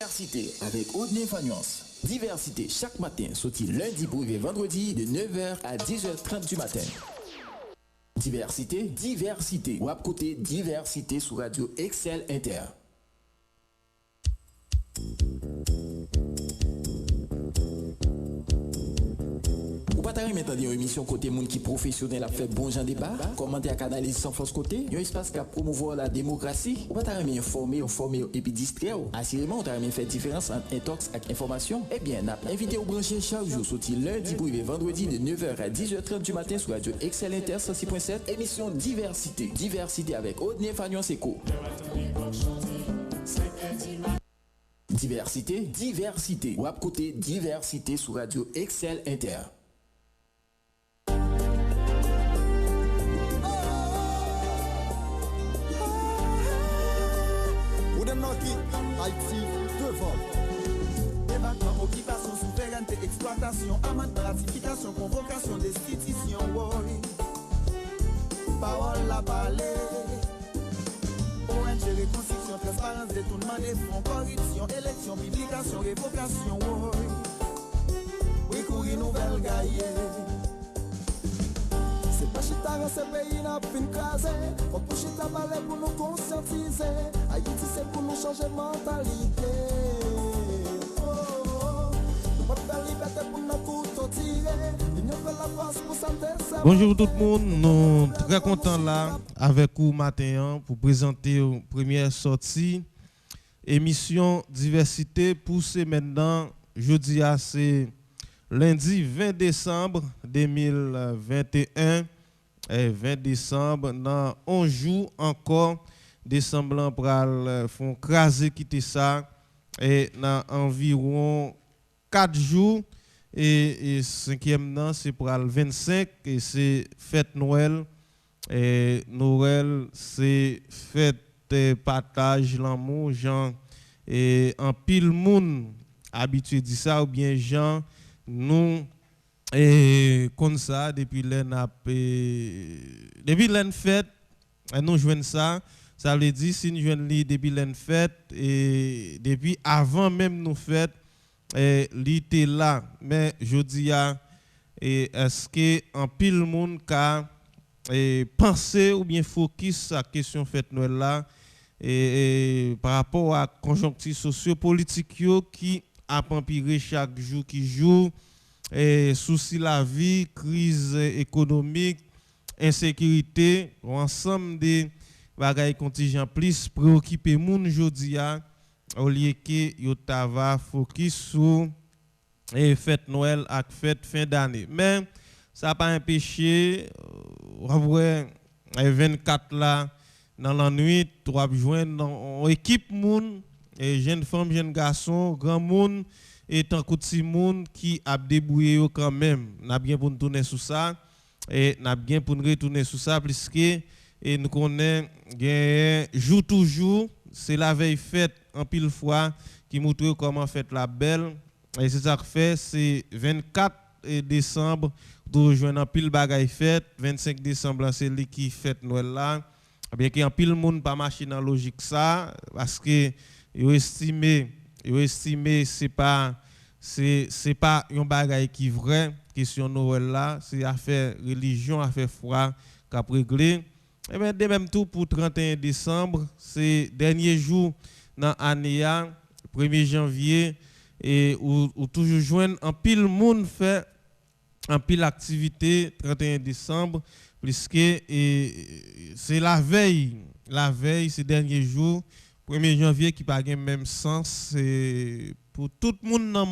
Diversité avec Audney Fagnance. Diversité chaque matin, sorti lundi pour vendredi de 9h à 10h30 du matin. Diversité. Ou à côté diversité sur Radio Excel Inter. Ou pas t'arriver maintenant une émission côté monde qui professionnel a fait bon genre débat, commenter à canaliser sans force côté, un espace qui a promouvoir la démocratie. Ou pas t'arriver informer et puis distraire. Assurément, on t'arrive faire différence entre intox et information. Eh bien, n'a invité au brancher chaque jour sorti lundi pour vendredi de 9h à 10h30 du matin sur Radio Excel Inter 106.7, émission Diversité avec Audney Fagnance Eco. Diversité. Ou à côté diversité sur Radio Excel Inter. Haïti devant. Débattement, occupation, souveraineté, exploitation, amende, ratification, convocation, destitution, oui. Parole la balai. ONG, reconstruction, transparence, détournement des fonds, corruption, élection, publication, révocation, oui. Oui, courir nouvelle gaillée. C'est pas chita dans ce pays n'a fin crasé. Faut pour chita parler pour nous conscientiser. Haïti c'est pour nous changer mentalité. Nous pas faire liberté pour nous couteau tirer. L'union fait la force pour santé. Bonjour tout le monde, nous très contents là avec vous matin pour présenter une première sortie émission diversité poussée maintenant jeudi à c'est lundi 20 décembre 2021 et 20 décembre dans 11 jours encore décembre pral font craser quitter ça et dans environ 4 jours et cinquième nan c'est pour le 25 et c'est fête Noël et Noël c'est fête partage l'amour Jean et en pile monde habitué dit ça ou bien Jean nous et comme ça depuis l'en fête nous joignent ça veut dire si nous joignent depuis l'en fête et depuis avant même nous fête et l'été là mais je dis est-ce que en pile monde ka penser ou bien focus à question fête Noël là et par rapport à conjoncture socio-politique qui a empiré chaque jour qui joue et souci la vie, crise économique, insécurité, ensemble des bagages contingents plus préoccupé moun jodi a au lieu que yo tava focus sur fête Noël ak fête fin d'année. Mais ça pas empêché vrai 24 là dans la nuit, trois joindre dans équipe moun et jeunes femmes, jeunes garçons, grand monde et tant que petit monde qui a débrouillé quand même. N'a bien pour nous tourner sur ça et n'a bien pour nous retourner sur ça puisque et nous connaissons jour toujours c'est la veille fête en pile fois qui montre comment fête la belle et c'est ça que fait c'est 24 décembre de rejoindre en pile bagaille fête 25 décembre c'est lui qui fête Noël là bien qu'il y a pile monde pas marcher dans logique ça parce que yo estimé c'est pas un bagage qui vrai question Noël là c'est affaire religion affaire foi qu'a réglé et bien de même tout pour 31 décembre c'est dernier jour dans année 1er janvier et où toujours joindre en pile monde fait en pile activité 31 décembre puisque c'est la veille c'est dernier jour 1er janvier qui pas gain même sens pour tout le monde dans le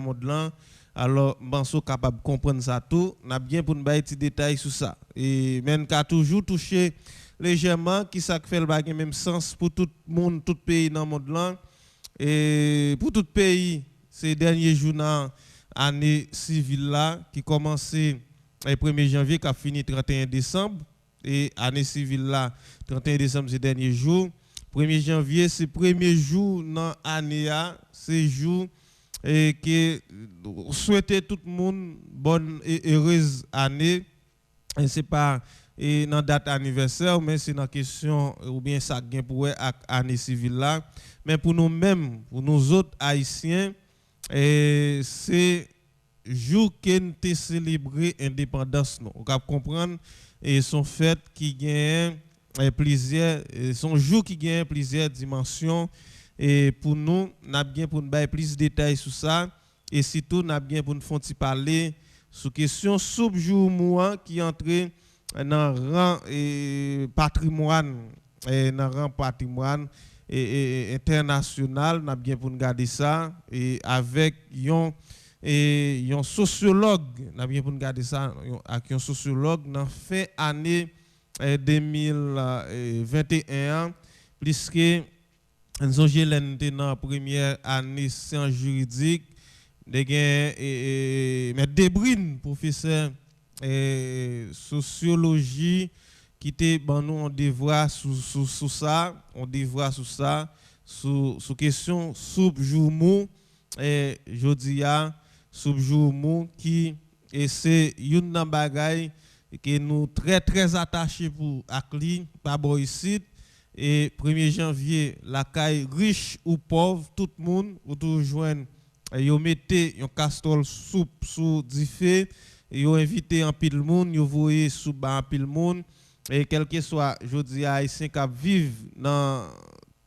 monde là alors banso capable comprendre ça tout n'a bien pour nous bailler petit détail sur ça et même qu'a toujours touché légèrement qui ça fait le bagage même sens pour tout le monde tout pays dans le monde là et pour tout pays ces derniers jours dans année civile là qui commençait le 1er janvier qui a fini 31 décembre et année civile là 31 décembre c'est dernier jour 1er janvier c'est premier jour dans année c'est jour et que souhaiter tout le monde bonne et heureuse année et c'est pas et dans date anniversaire mais c'est dans question ou bien ça gain pour année civile là mais pour nous mêmes pour nous autres haïtiens et c'est jour que nous te célébrer indépendance nous on peut comprendre et son fête qui gagne plusieurs son jour qui gagne plusieurs dimensions et pour nous n'a bien pour nous bailler plus de détails sur ça et surtout n'a bien pour nous faire parler sur question sous-jour mois qui entre dans rang patrimoine et dans rang patrimoine et international n'a bien pour nous garder ça et avec un sociologue n'a bien pour nous garder ça avec un sociologue dans fin année 2021 puisque nous avons dans la première année sciences juridiques mais Debrine professeur sociologie qui était nous on devoir sous ça sous question sous jour mou et jodi a sous jour mou qui et c'est une bagaille que nous très attachés pour akli par ici et 1er janvier la caille riche ou pauvre tout le monde ou tout joindre yo mettez un casserole soupe sous du feu yo invité en pile monde yo voyez sous en pile monde et quel que soit jodi haïtien qui vivent dans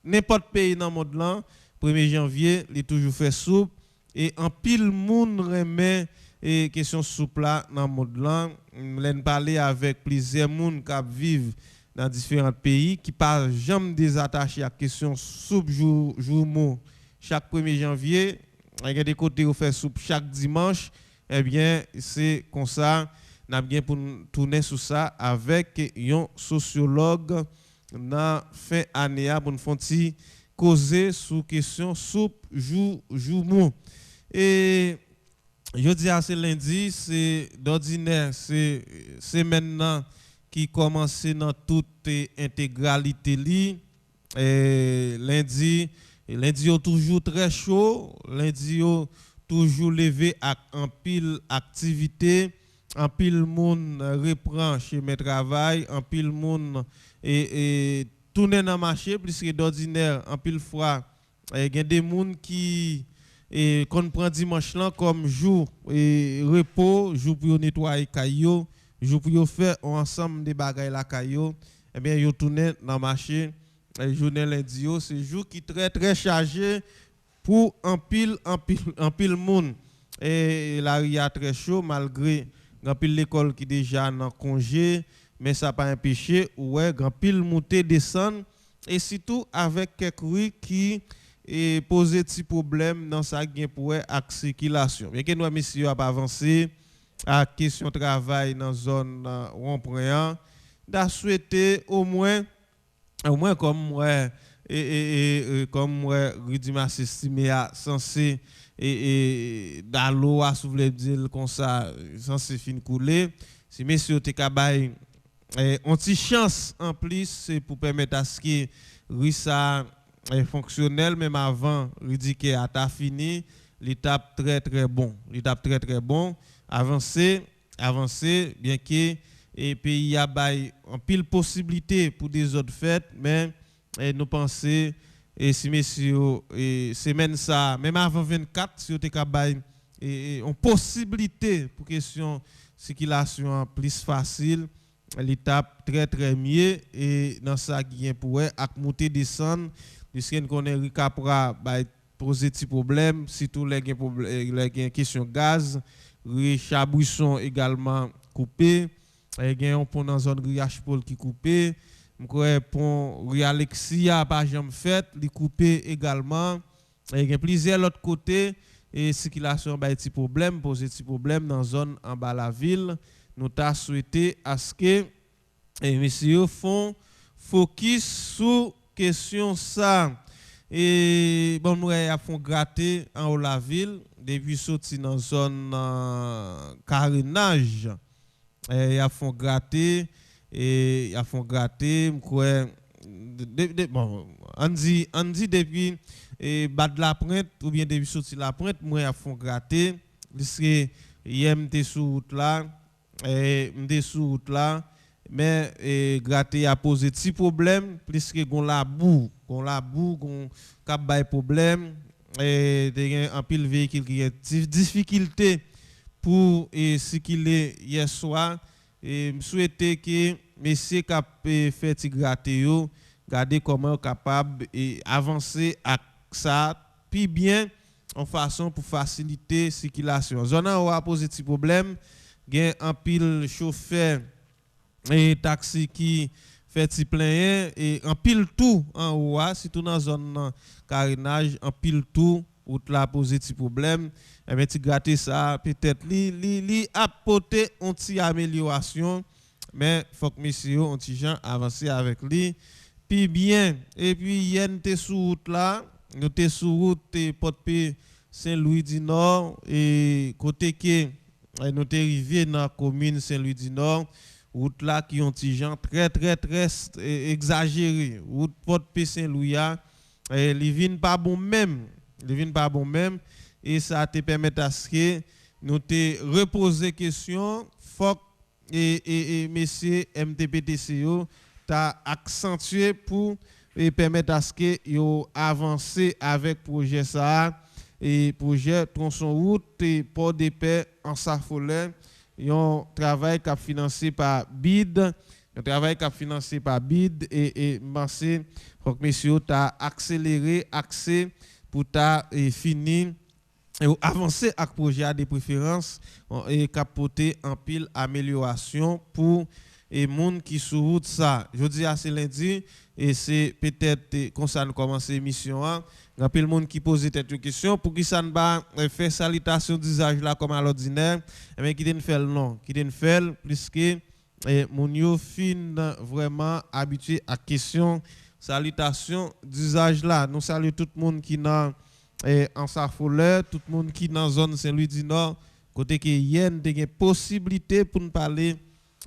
n'importe pays dans le monde là 1er janvier il toujours fait soupe et en pile monde remet et question soupe là dans le monde là m'len parler avec plusieurs monde qui vivent dans différents pays qui pas jamais désattaché à question soupe jour mot chaque 1er janvier il y a des côtés où fait soupe chaque dimanche eh bien c'est comme ça n'a bien pour tourner sur ça avec un sociologue dans fin année pour nous faire causer sur question soupe jour mot et je dis à ce lundi c'est d'ordinaire c'est maintenant qui commence dans toute intégralité li et lundi est toujours très chaud lundi est toujours levé à en pile activité en pile monde reprend chez mes travail en pile monde et tourner dans marché puisque d'ordinaire en pile fois il y a des monde qui et qu'on prend dimanche là comme jour et repos jour pour nettoyer caillou jour pour faire ensemble des bagages la caillou et bien yo tourner dans marché journée lundi c'est jour qui très chargé pour en pile monde et la ria très chaud malgré grand pile l'école qui déjà en congé mais ça pas empêché ouais grand pile monter descendre et surtout avec quelques rues qui et poser petit problème dans sa gain pour ak circulation bien que nous monsieur a pas avancé à question travail dans zone rond-point d'a souhaité au moins comme moi comme moi Rudima estimé à censé et dans l'eau à soulever dire comme ça censé fin couler si monsieur te kabay on ti chance en plus c'est pour permettre à ce que Rissa est fonctionnel même avant il dit que a ta fini l'étape très bon avancer bien que et pays a bail en pile possibilité pour des autres fêtes mais nous penser et si messieurs et semaine ça même avant 24 si vous ka bail et en possibilité pour question circulation plus facile l'étape très mieux et dans ça qui pour ak monter descendre puisque nous connaît Ricapra poser des problèmes surtout les question gaz Richabouisson également coupé il y a un pont dans zone Riach Paul qui coupé m'croit pont Rialexia pas jamais fait il coupé également il y a plusieurs autres côtés et circulation petit problème poser petit problème dans zone en bas la ville nous t'a souhaité à ce que messieurs font focus sur question ça et bon nous a font gratter en haut la ville depuis sorti dans zone carénage et a font gratter quoi bon on dit depuis bas de la pointe ou bien depuis sorti la pointe moi a font gratter puisque hier m'était sur route là mais gratter a posé petit problème plus que gon la boue gon cap bay problème et de en pile véhicule qui a difficulté pour circuler hier soir et me souhaiter que messieurs cap fait ti gratter yo garder comment capable et avancer à ça puis bien en façon pour faciliter circulation zone a posé petit problème gen en pile chauffeur et taxi qui fait ti plein et en pile tout en haut surtout dans zone carénage en pile tout route la poser ti problème et ben ti gratter ça peut-être li apporter un petit amélioration mais faut que monsieur on ti gens avancer avec lui puis bien et puis hier nous sur route là nous t'es sur route Porte-Paix Saint-Louis du Nord et côté que nous t'es arrivé dans la commune Saint-Louis du Nord route là qui ont des gens très exagéré route Porte-Paix Saint-Louis les vins pas bon même et ça te permet à ce que nous te reposer question faut et monsieur MTPTCO t'a accentué pour permettre à ce que yo avancer avec projet ça et projet tronçon route et port de paix en Safolin un travail qui est financé par BID et pensé faut que monsieur t'a accéléré accès pour t'a fini et avancer avec projet de préférence et capoter en pile amélioration pour et monde qui sur route ça je dis à c'est lundi et c'est peut-être comme ça nous commencer l'émission hein rappel monde qui pose cette question pour qui ça ne va faire salutation d'usage là comme à l'ordinaire mais qui den fait non qui den fait plus que mon yo fin vraiment habitué à question salutation d'usage là nous saluons tout le monde qui dans en Safoleur tout le monde qui dans zone Saint-Louis du Nord côté que hier des possibilité pour nous parler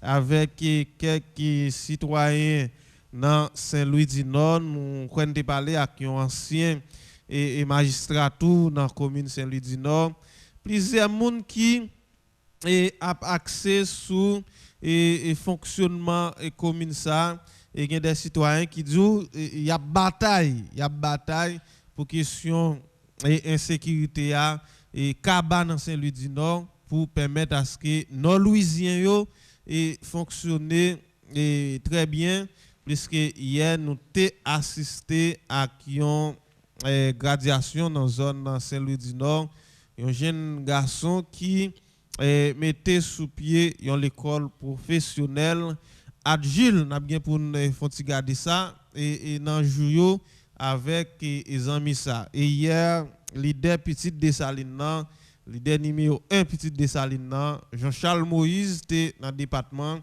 avec quelques citoyens dans Saint-Louis du Nord nous connait parler avec un ancien et magistrat tout dans la commune Saint-Louis du Nord plusieurs monde qui a accès sur et fonctionnement et commune ça et il y a des citoyens qui disent il y a bataille pour question et insécurité et cabane dans Saint-Louis du Nord pour permettre à ce que nos Louisiens yo et fonctionner très bien puisque hier nous t'ai assisté à une graduation dans zone dans Saint-Louis du Nord un jeune garçon qui mettait sous pied l'école professionnelle Adjil n'a bien pour faut garder ça et dans jour avec les amis ça et hier leader petit Dessalines leader numéro 1 petit Dessalines Jean-Charles Moïse était dans le département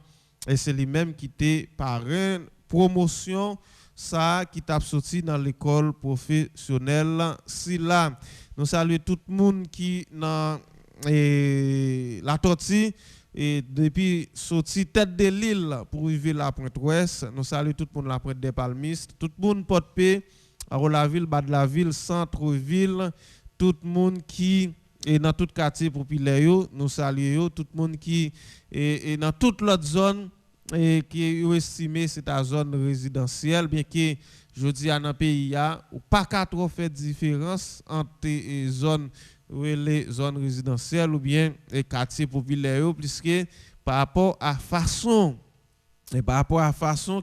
et c'est lui-même qui était parrain promotion ça qui t'a sorti dans l'école professionnelle si là nous saluons tout le monde qui dans la tortue et depuis sorti tête de l'île pour arriver la Pointe-Ouest nous saluons tout le monde la Pointe des Palmistes tout le monde Porte-Paix à la ville bas de la ville centre-ville tout le monde qui est dans tout quartier populaire nous saluons tout le monde qui est dans toute l'autre zone et qui est estimé c'est ta zone résidentielle bien que je dis dans le pays ou pas qu'à trop faire différence entre les zones résidentielles ou bien les quartiers populaires puisque par rapport à façon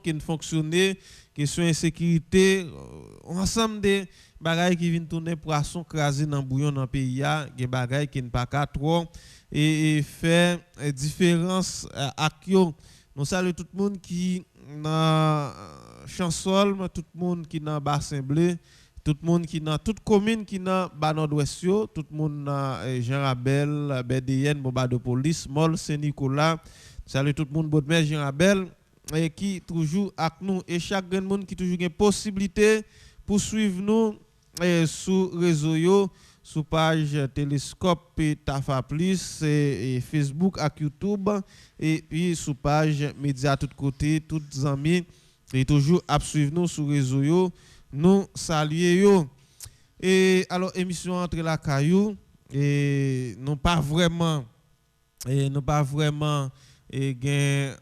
qui fonctionnait question insécurité ensemble des bagages qui viennent tourner poisson crasé dans bouillon dans pays des bagages qui ne pas qu'à trop et faire différence à nous saluons tout le monde qui dans Chansol, tout le monde qui dans Bassin Bleu, tout le monde qui dans toute commune qui dans Bas Nord-Ouest, tout le monde dans Jean Rabel, BDN, Boba de police, Mol Saint-Nicolas. Salut tout le monde Bodmer Jean Rabel et qui toujours avec nous et chaque grand monde qui toujours une possibilité pour suivre nous sur réseau yo sur page Télescope et Tafa Plus et Facebook et YouTube et puis sur page média tout côté tous amis et toujours à suivre nous sur réseau yo nous saluer yo et alors émission entre la caillou et non pas vraiment et gain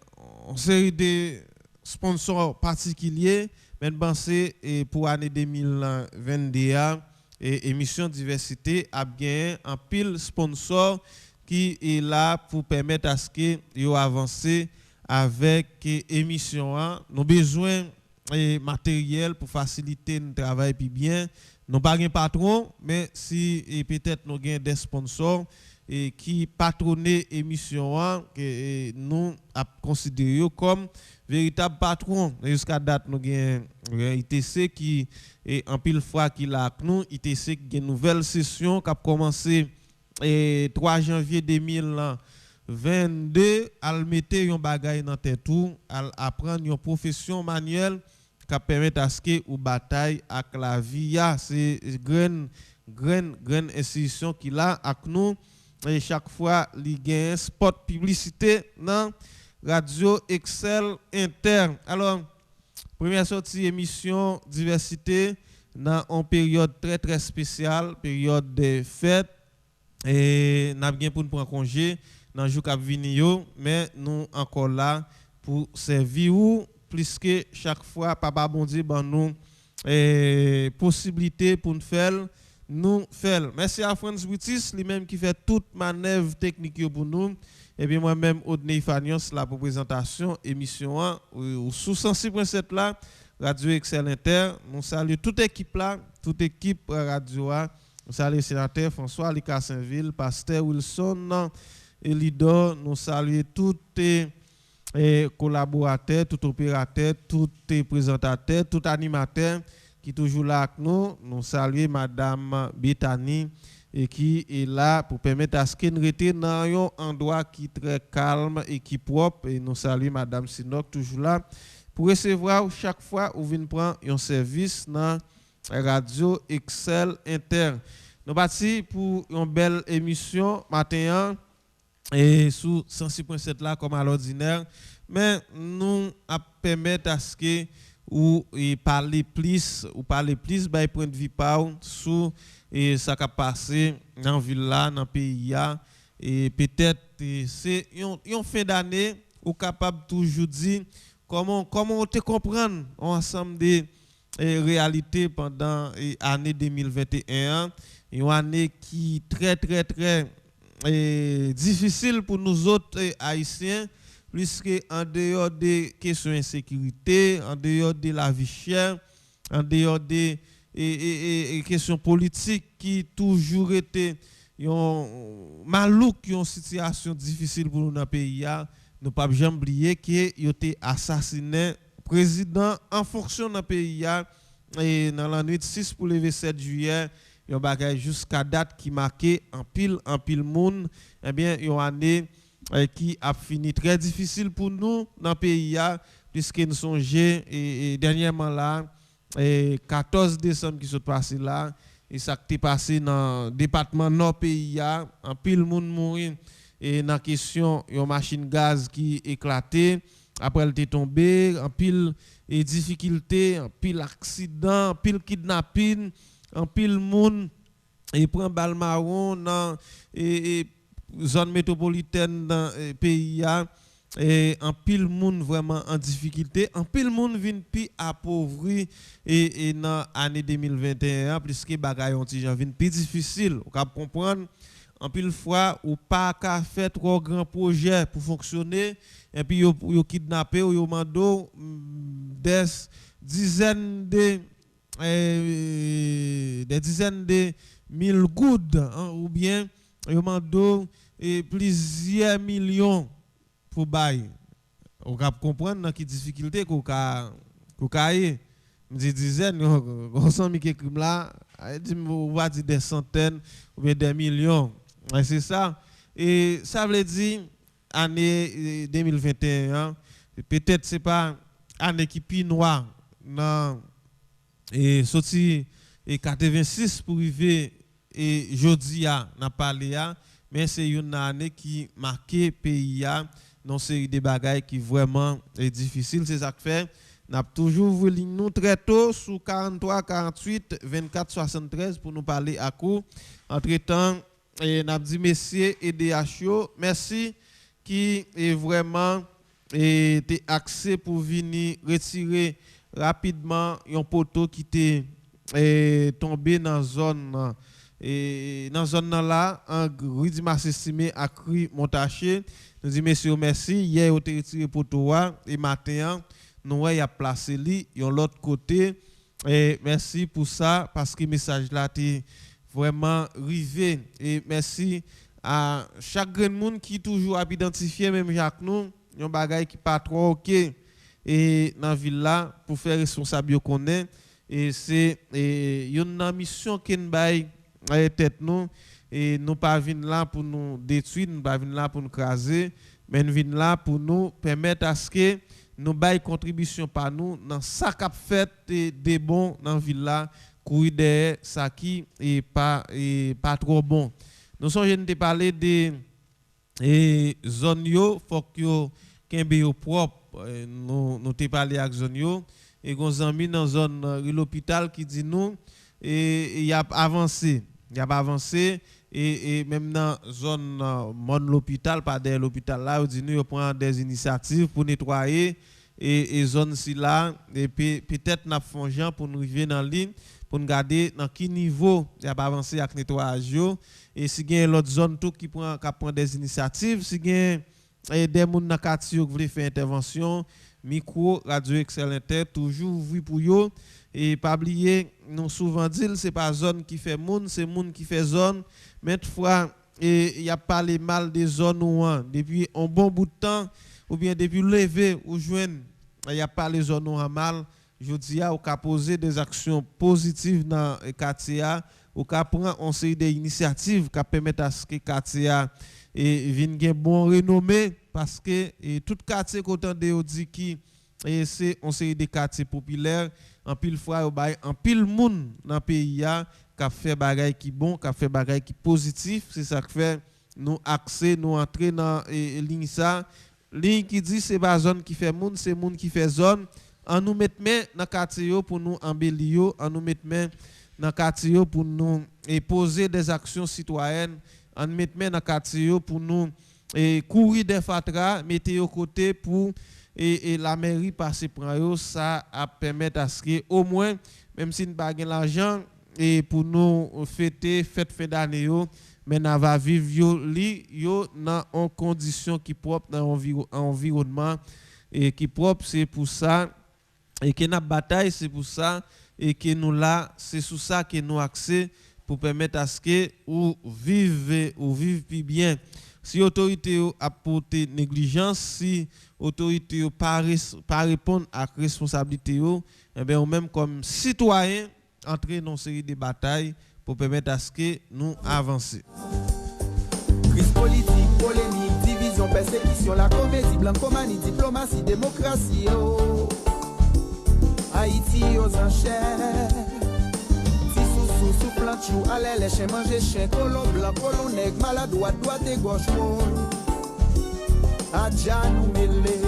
une série de sponsors particuliers, mais penser pour l'année 2021 et émission diversité a bien un pile sponsor qui est là pour permettre à ce que yo avancer avec émission. Nous avons besoin de matériel pour faciliter notre travail puis bien. Nous pas un patron, mais si peut-être nous avons des sponsors qui patronnent l'émission que nous considérons comme véritable patron. Jusqu'à date nous avons ITC qui est en pile fois qui là avec nous, ITC qui a une nouvelle session qui a commencé 3 janvier 2022, al mettre un bagay dans tête tout, al apprendre une profession manuelle qui permet à ce que ou bataille avec la vie. C'est grande institution qui là avec nous et chaque fois il gagne un spot publicité dans Radio Excel Inter. Alors première sortie émission diversité dans une période très spéciale, période de fête. Et nous avons bien pour nous prendre congé dans le jour qui vient, mais nous encore là pour servir ou plus que chaque fois papa bon Dieu ben nous possibilité pour nous faire merci à Franz Boutis lui-même qui fait toute manœuvre technique pour nous et bien moi-même Odney Fanios la pour présentation émission 1 sous 106.7 là Radio Excel Inter. Nous saluons toute équipe là, toute équipe radio. Nous saluons le sénateur François Lika Saint-Ville, pasteur Wilson Elidor. Nous saluons tous les collaborateurs, tout opérateur, tout présentateur, tout animateur qui est toujours là avec nous. Nous saluons Madame Bethany et qui est là pour permettre à ce qu'elle reste dans un endroit qui est très calme et qui est propre. Et nous saluons Madame Sinok toujours là pour recevoir chaque fois où vous prendre un service dans Radio Excel Inter. Nous partis pour une belle émission matin et sous 106.7 là comme à l'ordinaire, mais nous permettre à ce que ou parler plus bah point de vue pas sur et ça qui passé dans ville là dans pays là et peut-être c'est une fin d'année ou capable toujours dire comment te comprendre ensemble des réalités pendant l'année 2021, une année qui très difficile pour nous autres haïtiens, puisque en dehors des questions d'insécurité, en dehors de la vie chère, en dehors des questions politiques qui toujours été malouk, une situation difficile pour nous dans le pays. Nous ne pouvons jamais oublier qu'il a été assassiné président en fonction dans le pays et dans la nuit de 6 pour le 7 juillet, il y a un bagage jusqu'à date qui marqué en pile monde. Eh bien, il y a une année qui a fini très difficile pour nous dans le pays puisque nous songeons et dernièrement là 14 décembre qui s'est passé là et ça qui est passé dans le département nord pays en pile monde mourir. Et dans la question, il y a une machine gaz qui éclaté, après elle est tombée, en pile difficulté, en pile accident, en pile kidnapping, en pile monde et prend balle marron dans zone métropolitaine dans le pays et en pile monde vraiment en difficulté, en pile monde vient plus appauvri et dans l'année 2021 puisque bagaille ont vient plus difficile, on peut comprendre. En pile fois ou pas qu'à faire trop grand projet pour fonctionner et puis yo kidnapper ou yo mando des dizaines de mille gouttes ou bien yo mando plusieurs millions pour bail. On peut comprendre dans qui difficulté qu'on caille me dizaines on sent mi crime là on va dire des centaines ou bien des millions. C'est ça. Et ça veut dire, année 2021, peut-être ce n'est pas année qui est noire. Non. Et sorti 86 pour arriver, et jeudi, n'a parlé, mais c'est une année qui marque le pays, dans une série de bagailles qui vraiment est difficile. C'est ça que fait. Nous avons toujours voulu nous très tôt sous 43, 48, 24, 73 pour nous parler à court. Entre-temps, et n'a dit messieurs et DHO, merci qui est vraiment était axé pour venir retirer rapidement un poteau qui était tombé dans zone et dans zone là un Rudy estimé a cru montaché. Nous dit messieurs merci, hier on a retiré poteau et matin nous y a placé lui l'autre côté et merci pour ça parce que le message là était vraiment rivé et merci à chaque grand monde qui toujours a identifié même Jacques nous un bagage qui pas trop OK et dans ville là pour faire responsable qu'on est et c'est une mission qui nous bail tête nous et nous pas venir là pour nous détruire, nous pas venir là pour nous craser, mais nous venir là pour nous permettre à ce que nous bail contribution par nous dans ça qu'a fait des bons dans ville là courir derrière ça qui est pas trop bon. Nous sommes de parler des zones yo faut que kembe yo propre nous t'ai parlé avec zone yo et gon zami dans zone l'hôpital qui dit nous et il a avancé et même dans zone monde l'hôpital pas derrière l'hôpital là on dit nous prend des initiatives pour nettoyer et zone si là et peut-être n'a font gens pour nous arriver dans ligne pour nous garder dans quel niveau il a avancé avec nettoyage yo et si gagne l'autre zone tout qui prend des initiatives si gagne des moun dans quartier qui veulent faire intervention micro radio excellent toujours ouvri pour yo et pas oublier nous souvent dit c'est pas zone qui fait moun c'est moun qui fait zone mais fois il y a parlé mal des zones ou depuis un bon bout de temps ou bien depuis lever ou joindre il y a pas les zones ou mal je dis à ou ka poser des actions positives dans quartier ou ka prendre on série des initiatives qui permettent à ce que quartier et vienne gen bon renommée parce que tout quartier qu'autant de dit qui c'est on série des quartiers populaires en pile fois en pile monde dans pays a qui fait bagay qui bon qui fait bagay qui positif c'est ça qui fait nous accès nous entrer dans ligne ça ligne qui dit c'est pas zone qui fait monde c'est monde qui fait zone en nous mettre main dans quartier pour nous embellir en nous mettre main dans quartier pour nous poser des actions citoyennes en mettre main dans quartier pour nous courir des fatras mettre au côté pour et la mairie passer prend ça a permettre à ce que au moins même si nous pas l'argent et pour nous fêter fête fin d'année mais on va vivre yo dans en condition qui propre dans environnement et qui propre c'est pour ça et que notre bataille c'est pour ça et que nous là c'est sous ça que nous accès pour permettre à ce que ou vivre plus bien. Si autorité a porté négligence, si autorité pas répondre à responsabilité eh bien ou même comme citoyen entrer dans une série de batailles pour permettre à ce que nous avancer. Crise politique, polémique, division, persécution, la comédie, blancomanie, diplomatie, démocratie, oh. Haïti aux enchères. Sous planchou, allez les chiens manger chien, colon blanc, colon nègre, malade, droite et gauche, adja nous mêlé.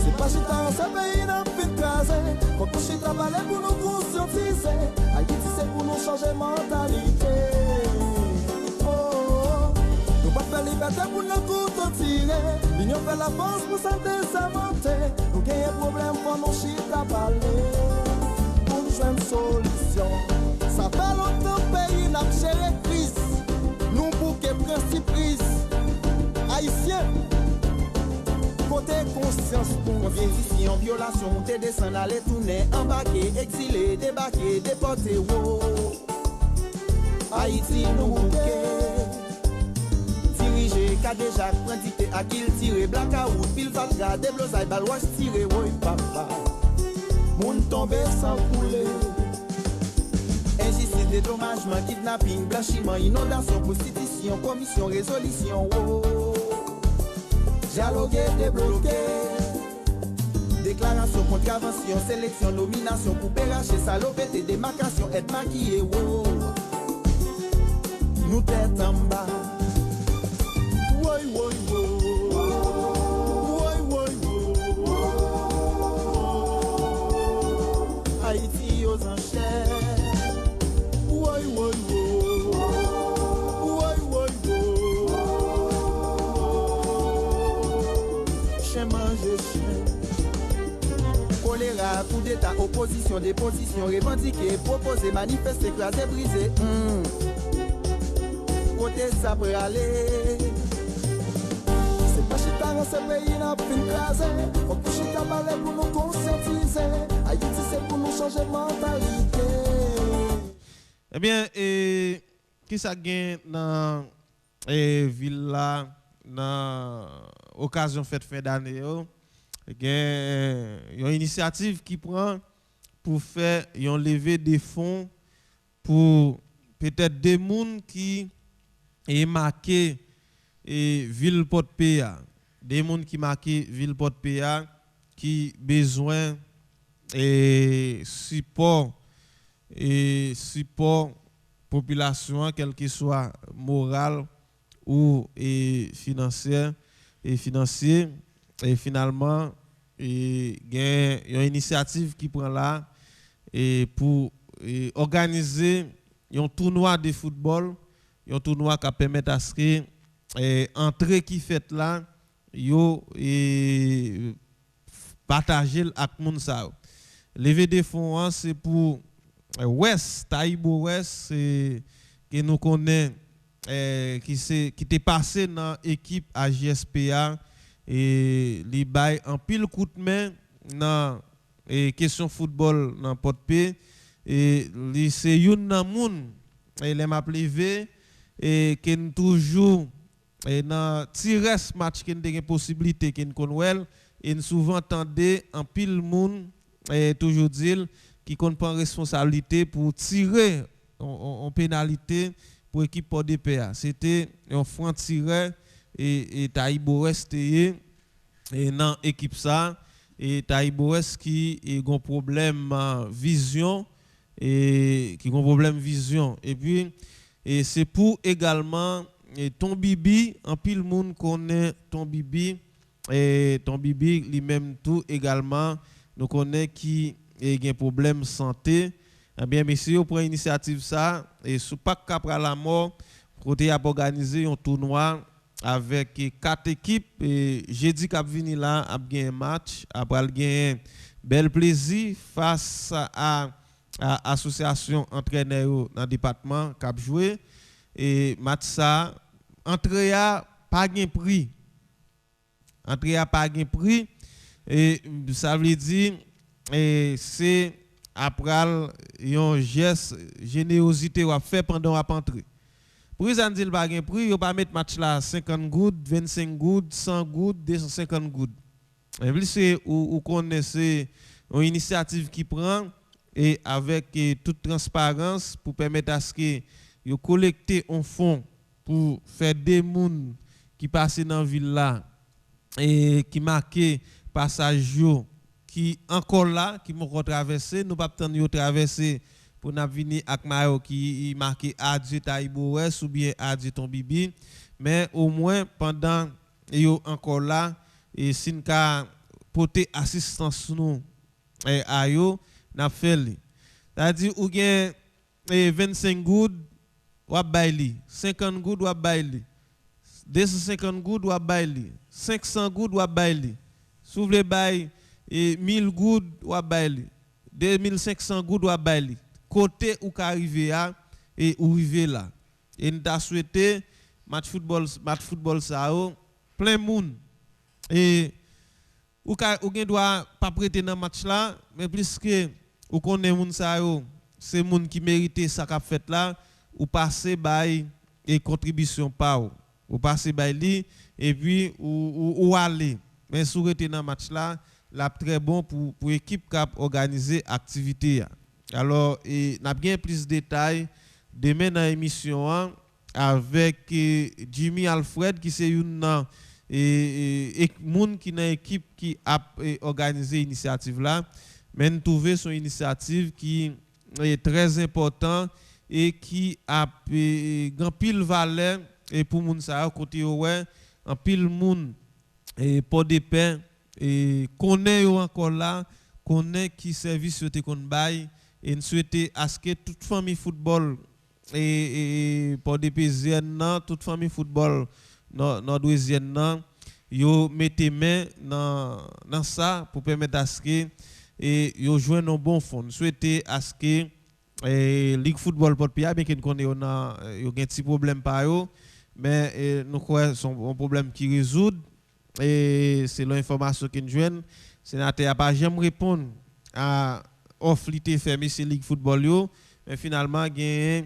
C'est pas chitant, ce pays n'a plus de case. Faut que je travaille pour nous conscientiser. Haïti c'est pour nous changer mentalité. Oh, nous pas faire liberté pour nous couteaux tirer. L'union fait la force pour s'en désamenter. Nous gagnons problème pour nous chita parler. Une solution. Ça fait longtemps pays n'a géré crise. Nous bouquet principe prise. Haïtiens, côté conscience pour vient ici en violation. Monter, descendre, aller tourner, embarquer, exiler, débarquer, déporter. Oh. Haïti nous bouquet. Diriger, cas déjà, pratiquer, à qui il tire, blackout, pile fatra, déblosaille, balouage tiré, oui papa. Moun tombé sans couler. Injustice, dédommagement, kidnapping, blanchiment, inondation, prostitution, commission, résolution. Oh. Dialoguer, débloquer. Déclaration, contravention, sélection, nomination, couper, racher, salopette, démarcation, être maquillé. Oh. Nous tête en bas. Woy, woy, woy. Haïti aux enchères. Woy, woy, woy. Woy, woy, woy. assassinat, coup d'état, opposition, déposition, revendiquer, proposer, manifester, écraser, briser. Côté ça peut aller. C'est pas chita dans ce pays n'a fin crasé. Faut que chita parler pour nous conscientiser. Haïti c'est pour nous changer mentalité. Eh bien, qui ça gagne dans ville là, dans occasion fête fin d'année, il y a une initiative qui prend pour faire une levée des fonds pour peut-être des gens qui est marqué ville Port-Péa, des gens qui marqué ville Port-Péa qui besoin et support population quel que soit moral ou financier et finalement il y a une initiative qui prend là pour organiser un tournoi de football, un tournoi qui permet à ce que entrée qui fait là yo partager avec moun sa. Lever des fonds c'est pour West, Taïbo West, que nous connaissons, qui t'est passé dans l'équipe AJSPA et li bay en pile coup de main dans question football dans Port-Paix et c'est une nan moun et les m'a levé et qui toujours dans tires match qui a possibilité qui connaît et souvent entendez en pile moun et toujours dire qui compte prendre responsabilité pour tirer en pénalité pour l'équipe Port de PA. C'était un franc tireur et Taïbo West et dans l'équipe ça et Taïbo West qui a un problème vision et qui a un problème vision et puis c'est pour également ton bibi en pile monde connaît ton bibi et ton bibi lui-même tout également nous connaît qui et un problème santé. Eh bien, messieurs, prend initiative ça et sous pas capra la mort, côté a organisé un tournoi avec 4 équipes et jeudi cap vini là a gagné un match, après gagner bel plaisir face à association entraîneur dans le département cap joué et match ça entrée a pas gain prix. Entrée a pas gain prix et ça veut dire et c'est après un geste générosité ou fait pendant à entrer. Pour ils ont dit le bagage prix, yo pas mettre match là 50 gouttes, 25 gouttes, 100 gouttes, 250 gouttes. Et puis c'est ou connaissez une initiative qui prend et avec toute transparence pour permettre à ce que yo collecter un fonds pour faire des moun qui passent dans la ville là et qui marqué passage yo qui encore là qui m'ont traversé nous pas attendre yo traverser pour n'a venir avec mayo qui marqué adieu Taïbo West ou bien adieu ton bibi mais au moins pendant yo encore là et sin ka porter assistance nous à yo n'a fait li c'est-à-dire ou gen 25 gouttes ou baili 50 gouttes ou baili 250 gouttes ou baili 500 gouttes ou baili s'ouvre bail et 1000 gouttes ou baili 2500 gouttes ou baili côté ou arriver à et ou arriver là et nous t'a souhaité match football ça plein monde et ou gen doit pas prêter dans match là mais puisque ou connaît moun ça c'est moun qui mérite ça qu'a fait là ou passer bail et contribution pa ou passer bail li et puis ou aller mais sous rete dans match là la très bon pour équipe qui a organisé activité. Alors et n'a bien plus de détails demain dans l'émission avec Jimmy Alfred qui c'est une et monde qui dans équipe qui a organisé l'initiative là mais nous trouver son initiative qui est très important et qui a grand pile valeur et pour moun ça côté ouais en pile monde et pour des pains et connaît encore là connaît qui service souhaité qu'on bail et nous souhaiter à ce que toute famille football et pour des paysannes toute famille football nord-ouestienne yo mettez main dans ça pour permettre à ce que et yo joindre un bon fond. Souhaiter à ce que Ligue football Port-Pierre bien qu'on connaît on a yo un petit problème par yo mais nous croyons son un problème qui résout et c'est l'information que nous joignent sénateur a pas jamais répondre à offre li fait monsieur Ligue football yo mais finalement gain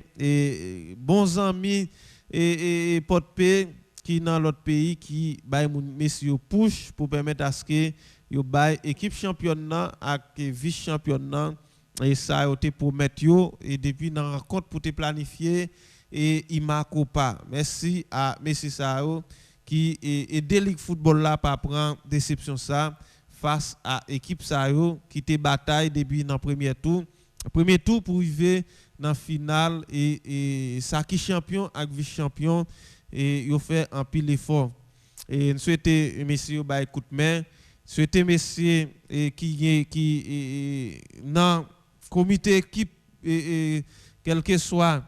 bons amis et Port-Pierre qui dans l'autre pays qui bail messieurs push pour permettre à ce que yo bail équipe championne avec vice championne et ça a été pour mettre yo et depuis dans rencontre pour te planifier et il m'a pas merci à Messi Sao qui aide Ligue football là pas prendre déception ça face à équipe Sao qui te bataille depuis dans premier tour pour arriver dans finale et ça qui champion avec vice champion et yo fait un pile effort et nous souhaiter messieurs ba écoute main souhaiter messieurs qui dans comité équipe quel que soit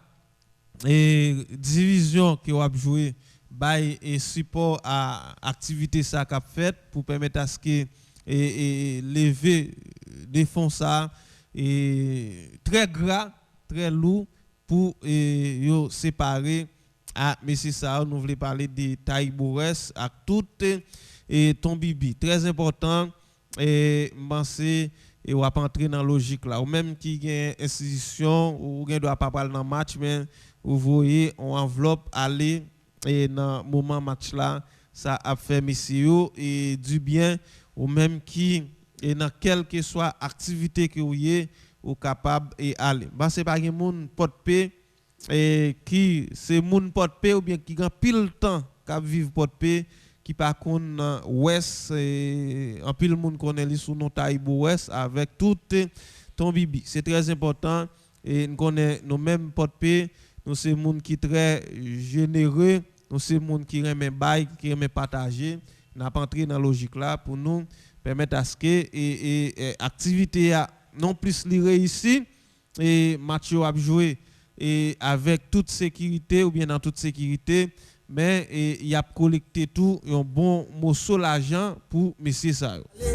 division qui va jouer bail et support à activité ça qu'a fait pour permettre à ce que lever des fonds ça et très gras très lourd pour yo séparer à monsieur ça nous voulons parler de Taïboures à tout et ton bibi très important et penser et on va pas entrer dans la logique là ou même qui gagne institution ou gagne doit pas parler dans match mais vous voyez on enveloppe aller et dans moment match là ça a fait messieurs et du bien ou même qui et dans quelle que soit activité que vous y ou capable et aller bah c'est pas un monde porte-paix et qui c'est monde porte-paix ou bien qui gagne pile temps cap vivre porte-paix qui par contre ouest en pile monde connaît li sous nos Taïbo ouest avec tout ton bibi c'est très important et nous connaît nos mêmes porte-paix nous c'est monde qui très généreux nous c'est monde qui aime bail qui aime partager n'a pas entrer dans logique là pour nous permettre à ce que et activité non plus li réussi et match a joué et avec toute sécurité ou bien dans toute sécurité mais il y a collecté tout un bon morceau l'argent pour monsieur ça. C'est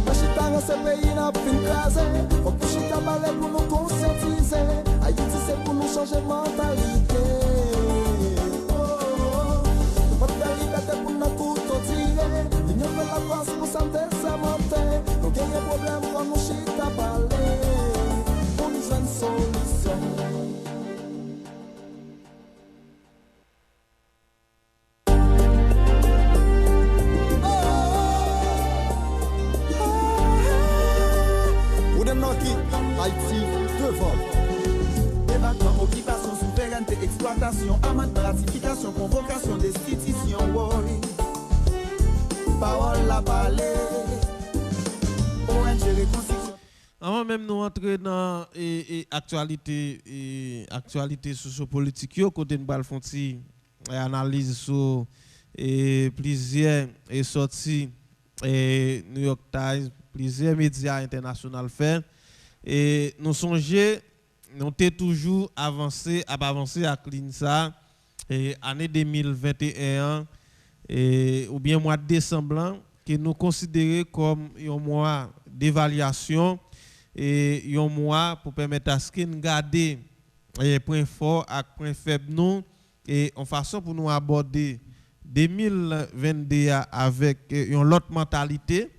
pas chita dans ce pays n'a fin crasé, faut que chita parler pour nous conscientiser. Haïti c'est pour nous changer mentalité. Pas de liberté pour nous tout tirer. L'union fait la France pour santé ça monter. Nous gagnons problème quand nous chita parler. Pour nous une solution. Haïti devant. Débarquement, occupation, souveraineté, exploitation, amendement, ratification, convocation, destitution, oui. Parole la parler. ONG reconstruction. Avant même nous entrer dans actualité sociopolitique yo côté nous bal fonti analyse sur plusieurs sorties New York Times, plusieurs médias internationaux fait et nous songer nous t'es toujours avancé à CLINSA et année 2021 ou bien mois de décembre que nous considérer comme un mois d'évaluation et un mois pour permettre à ce que nous garder points forts et points faibles nous et en façon pour nous aborder 2022 avec une autre mentalité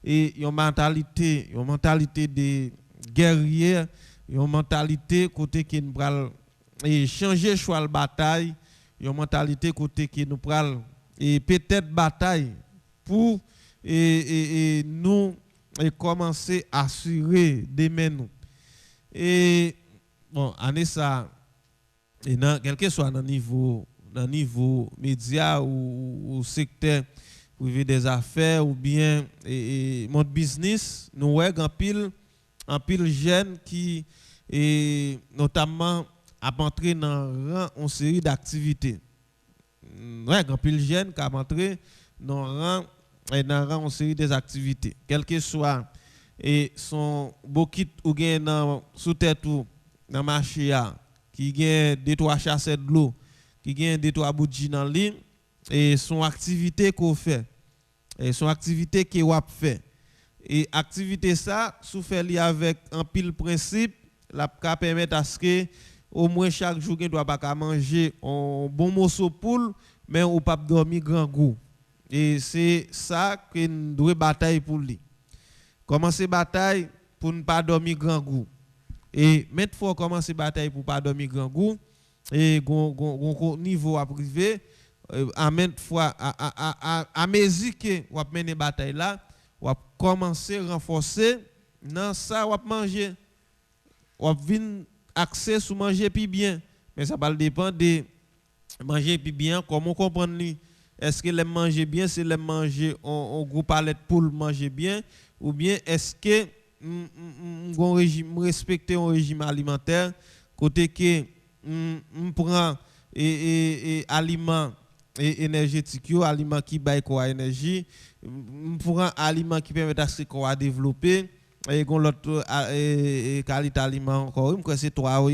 et une mentalité de guerrier, une mentalité côté qui nous pral et changer choix de bataille, une mentalité côté qui nous pral et peut-être bataille pour nous et commencer à assurer demain nous. Et bon, année ça et dans quel que soit dans niveau média ou secteur privé des affaires ou bien mon business nous voyons en pile jeunes qui notamment a entré dans une série d'activités. Ouais, en pile jeunes qui a entré dans une série des activités, quel que soit et son bokit ou gain dans sous tête ou dans marché qui gain deux trois chassettes de l'eau qui gain deux trois bougies dans ligne et son activité qu'on fait Et son activité que vous fait. Et activité ça, sous fait li avec un pile principe, la permettre à ce que au moins chaque jour ne doit pas manger un bon morceau poule, mais ou pas dormir grand goût. Et c'est ça que nous devons batailler pour lui. Commencer bataille pour ne pas dormir grand goût. Et maintenant commencer bataille pour ne pas dormir grand goût et gon niveau à privé à maintes fois à mesure que on mener bataille là, on commencer renforcer dans ça on manger. On vinn accès sur manger puis bien, mais ça va dépendre de manger puis bien comment comprendre lui. Est-ce que les manger bien, c'est les manger en gros palette pour manger bien ou bien est-ce que un régime respecter un régime alimentaire côté que on prend et aliments énergétiques, aliments qui baillent quoi énergie, on prend aliments qui permettent à ce qu'on a développer et gon l'autre qualité aliment encore c'est trois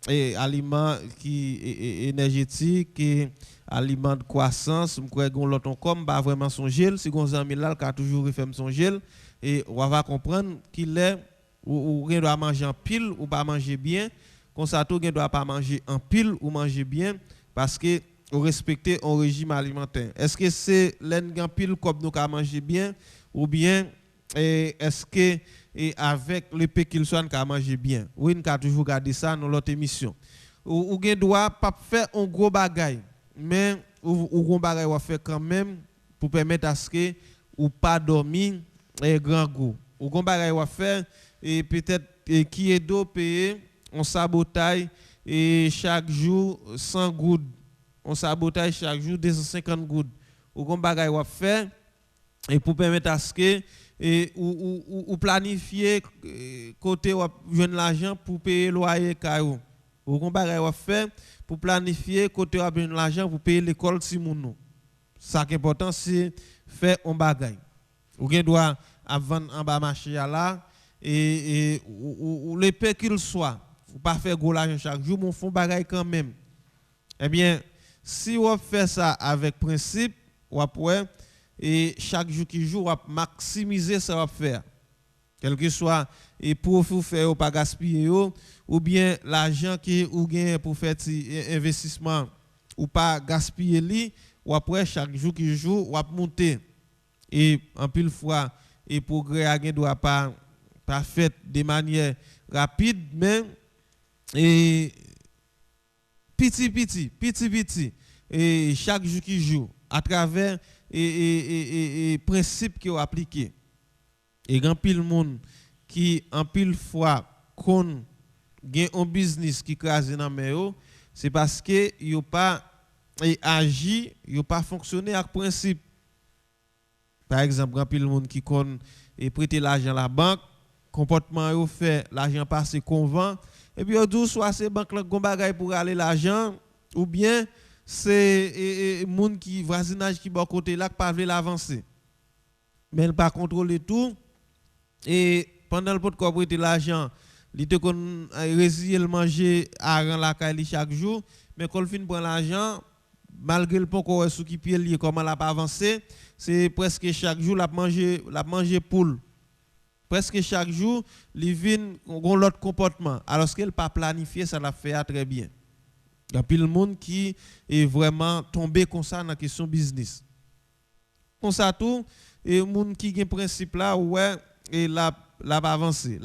et aliments qui énergétiques et aliments de croissance m'crois gon l'autre comme pas vraiment son gel si gon ami là qui a toujours fait son gel et on va comprendre qu'il est ou doit manger en pile ou pas manger bien comme ça tout doit pas manger en pile ou manger bien parce que on respecter un régime alimentaire. Est-ce que c'est l'en pile comme nous ka manger bien ou bien est-ce que avec le peu qu'il soit qu'à manger bien. Oui, on a toujours gardé ça dans l'autre émission. Ou doit pas faire un gros bagage, mais ou gros bagage va faire quand même pour permettre à ce que ou pas dormir et grand goût. Ou gros bagage va faire et peut-être qui est d'eau payé, on sabotage et chaque jour 100 gouttes. On sabotage chaque jour 250 gouttes. Ou gros bagage va faire et pour permettre à ce que et ou planifier côté ou joindre l'argent pour payer loyer caillou ou qu'on bagay ou faire pour planifier côté ou joindre l'argent pour payer l'école si moun. Ça qui est important c'est faire un bagay ou gen doit avant en bas marché là et ou le peu qu'il soit ou pas faire gros l'argent chaque jour mon fond bagay quand même. Eh bien si on fait ça avec principe ou après et chaque jour qui joue, on va maximiser ça va faire. Quel que soit et pour faire ou pas gaspiller ou bien l'argent qui ou gain pour faire investissement ou pas gaspiller li ou après chaque jour qui joue, on va monter et en pile fois et progrès à gain doit pas fait de manière rapide mais et petit et chaque jour qui joue à travers et principe qui ont appliqué et grand pile monde qui en pile fois qu'on gagne un business qui crase dans mer c'est parce que yo pas agi yo pas fonctionné avec principe. Par exemple grand pile monde qui kon et prêter l'argent à la banque comportement yo fait l'argent passer convent et puis yo dit soit c'est banque là gon bagay pour aller l'argent ou bien c'est monde qui voisinage qui bon côté là qui pas veut l'avancer mais il pas contrôler tout et pendant le pot de prêter l'argent il te kon résilier le manger à la caille chaque jour mais quand il fin prend l'argent malgré le pont qu'on sous qui pied lié comment l'a pas avancé c'est presque chaque jour l'a manger poule presque chaque jour il vient gon l'autre comportement alors qu'elle pas planifié ça l'a fait très bien. Il y a plus de monde qui est vraiment tombé comme ça dans la question business. Comme ça tout et monde qui a un principe là ouais et la va avancer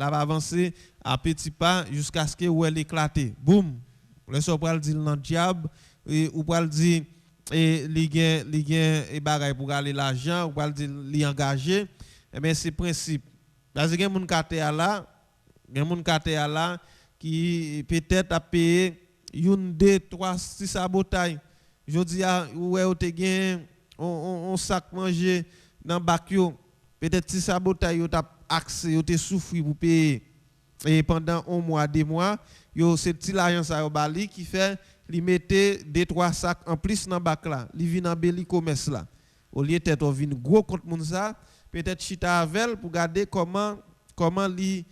à petits pas jusqu'à ce que ouais l'éclater. Boum. Le so pral dire dans diable et ou pral dire et li gen et bagay pour aller l'argent ou pral dire li engager et ben c'est principe. Parce que gen moun kate là qui peut-être a payé une 2 3 6 sabotage jodi a ouais ou te gen on sac manger dans bac yo peut-être 6 sabotage yo t'a accès yo te souffri pour payer et pendant 1 mois 2 mois yo c'est petit l'argent ça yo bali qui fait li mettait 2 3 sacs en plus dans bac là li vinn en beli commerce là au lieu tête on vinn gros compte moun ça peut-être chita avec pour garder comment li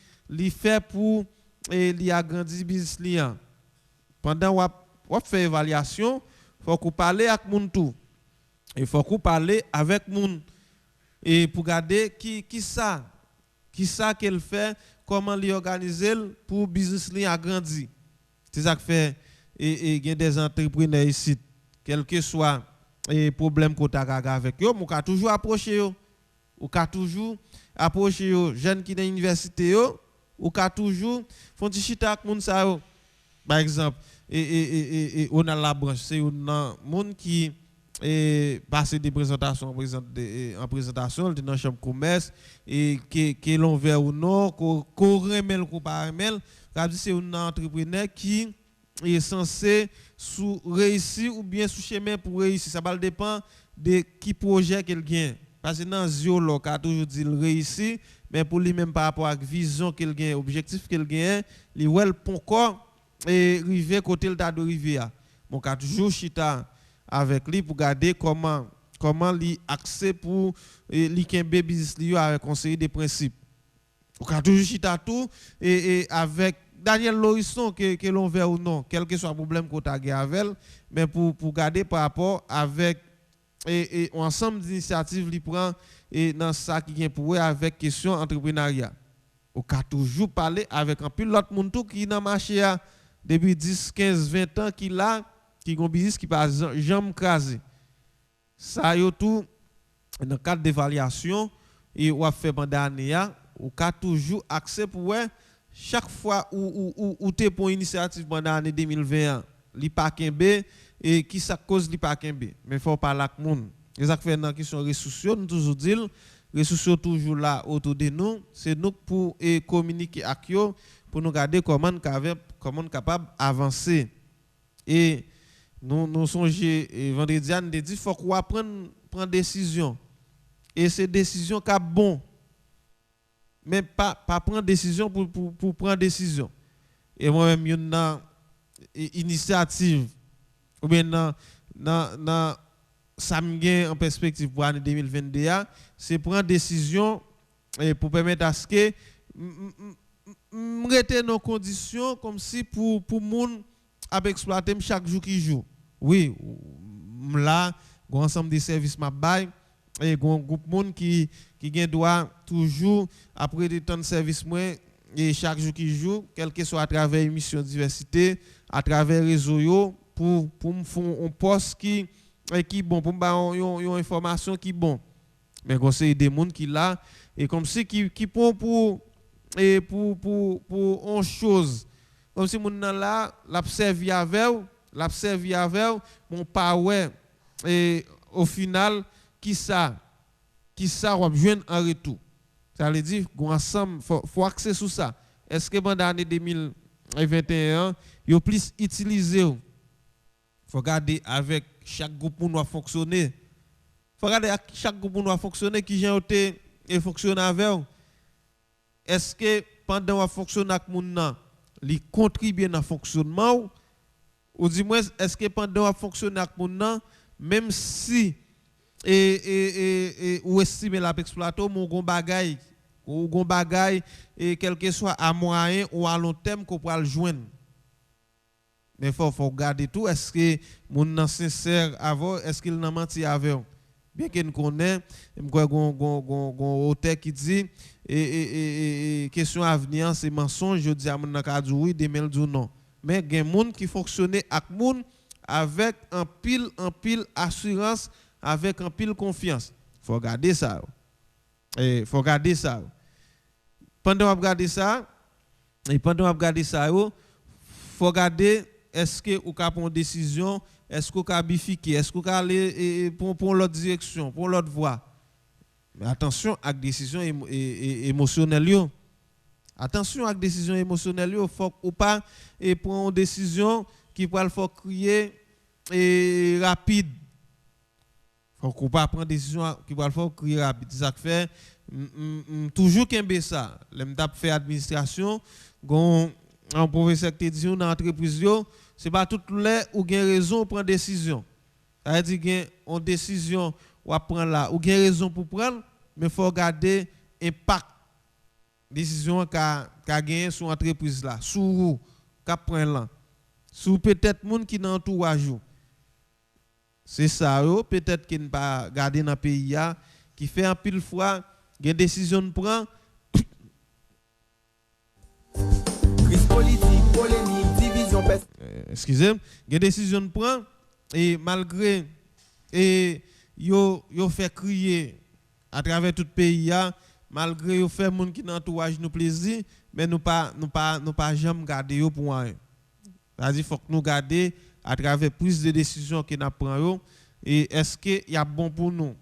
fait pour et li agrandir business li. Pendant on fait évaluation, faut qu'on parle avec moun tout. Il faut qu'on parle avec moun et pour regarder qui ça qu'elle fait, comment l'organiser pour business li agrandir. C'est ça que fait et il y a des entrepreneurs ici, quel que soit les problèmes qu'on a avec eux, on peut toujours approcher eux. On peut toujours approcher eux, jeunes qui dans l'université eux, on peut toujours font des chita avec moun ça eux. Par exemple, on a la branche, c'est un monde qui passer des présentations en présentation dans la chambre de commerce et qui l'on vers ou non qu'on remel ou pas remel, c'est un entrepreneur qui est censé réussir ou bien sous chemin pour réussir. Ça va dépendre de qui projet qu'il gagne. Parce que dans Ziolo, il a toujours dit réussir, mais pour lui même par rapport à la vision qu'il gagne, objectif qu'il gagne, il va le encore et river côté le tas de rivière. Mon cas toujours chita avec lui pour garder comment lui accès pour lui kembe business lui avec conseiller des principes. On cas toujours chita tout et avec Daniel Lorisson que l'on veut ou non, quel que soit le problème qu'on a avec, mais pour garder par rapport avec et ensemble d'initiatives li prend et dans ça qui vient pour avec question entrepreneuriat. On a toujours parlé avec un pilote monde tout qui dans marché depuis 10, 15, 20 ans qui là qui ont business qui pas jamais crasé. Ça yo tout dans le cadre d'évaluation et on a fait pendant l'année on a toujours accès pour chaque fois où tu es pour une initiative pendant l'année 2021, li pa kembe et qui ça cause li pa kembe. Mais il faut parler avec monde. Les ça fait dans question ressources, nous toujours dire ressources toujours là autour de nous, c'est nous pour communiquer avec eux pour nous garder comment capable avancer. Et nous songeons vendredi on dit faut qu'on prendre décision. Et ces décisions qui bon. Mais pas prendre décision pour prendre décision. Et moi-même, il y a une initiative, ou bien dans ça me en perspective pour l'année 2022, c'est prendre décision pour permettre à ce que rester nos conditions comme si pour monde à exploiter chaque jour qui joue. Oui, là, il y a un ensemble de services m'a bail et un groupe monde qui doit toujours après des temps de service moins et chaque jour qui joue, quel que soit à travers émission diversité, à travers réseau pour me faire un poste qui bon pour me une information qui bon. Mais conseil des monde qui là et comme si qui pour une chose comme si mon là l'observer avec mon pas ouais et au final qui ça on va joindre en retour. Ça veut dire qu'on ensemble faut axer sur ça. Est-ce que pendant l'année 2021, il y plus utilisé faut regarder avec chaque groupe pour nous fonctionner. Faut regarder avec chaque groupe pour nous fonctionner qui j'ai été et fonctionner avec. Est-ce que pendant on fonctionne avec moun nan, li contribue dans fonctionnement ou du moins est-ce que pendant on fonctionne avec moun nan même si ou estimer la exploiter mon gon bagay et quel que soit à moyen ou à long terme qu'on pourra le joindre. Mais faut regarder tout, est-ce que mon nan sincère avant, est-ce qu'il n'a menti avec. Bien que nous connaissons, gon auteur qui dit question à venir c'est mensonge, je dis à mon nan ka di oui, demain dit non. Mais il y a des gens qui fonctionnent avec moun avec un pile assurance, avec un pile confiance. Faut regarder ça. Et faut regarder ça. Pendant on regarder ça, faut regarder est-ce que ou ka prendre décision, est-ce qu'on ka bifurquer, est-ce qu'on ka aller pour l'autre direction, pour l'autre voie. Mais attention à la décision émotionnelle yo. Attention à la décision émotionnelle yo, faut ou pas prendre une décision qui va le faire crier rapide. Faut qu'on pas prendre décision qui va le faire crier rapide. Ça fait toujours kembe ça. L'aime t'a fait administration, un professeur qui dit dans entreprise yo, c'est pas toutes les ou gain raison pour prendre décision. Ça veut dire gain on décision ou prendre là ou gain raison pour prendre, mais faut regarder impact décision qu'a gagné sur entreprise là, sur ou qu'a prendre là. Sur peut-être monde qui dans entourage. C'est ça, peut-être qu'il n'a pas gardé dans le pays, qui fait un pile fois, des décisions de prendre. Crise politique, polémique, division, Excusez-moi, des décisions de prendre, et malgré, et yo fait crier à travers tout le pays, malgré yo fait moun qui dans entourage nous plaisir, mais nous pas jamais garder yo pour rien. C'est-à-dire faut que nous garder à travers plus de décisions que nous prenons et est-ce que y a bon pour nous.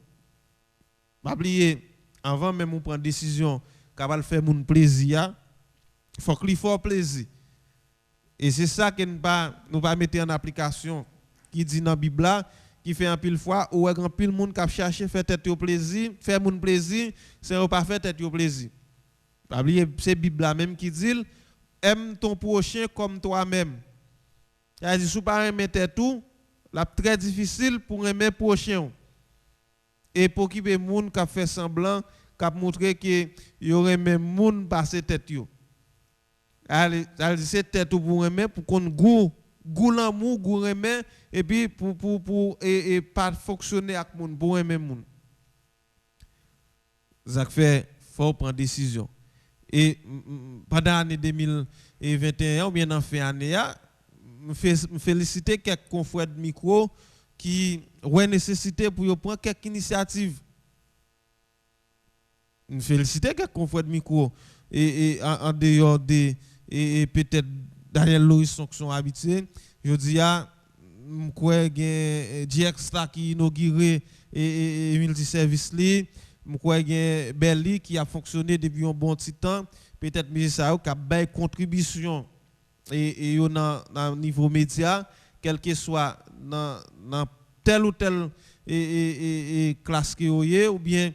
Pas oublier avant même on prendre décision capable faire moun plaisir, faut qu'il faut plaisir. Et c'est ça que nous pas mettre en application qui dit dans la Bible là, qui fait un pile fois ou un pile monde qui cherche faire tête au plaisir, faire moun plaisir, c'est pas faire tête au plaisir. Pas oublier c'est Bible là même qui dit aime ton prochain comme toi-même. C'est-à-dire si pas aimer tout, là très difficile pour aimer prochain. Et pour qui les moun qui fait semblant, qui montrer que y aurait même moun passer tête yo. Allez, c'est tête pour aimer pour qu'on goût l'amour, goût aimer et puis pour pas fonctionner avec moun pour aimer moun. Ça fait faut prendre décision. Et pendant l'année 2021 ou bien en fin d'année, je félicite quelques confrères de micro qui ont nécessité pour prendre quelques initiatives. Je félicite quelques confrères de micro et en dehors de et peut-être Daniel Lorisson qui sont habitués. Je dis à je crois que DX qui inauguré et multiservice li, je crois que Belly qui a fonctionné depuis un bon petit temps, peut-être mais ça qui a bail contribution et dans niveau média, quel que soit dans telle ou telle classe qui est ou bien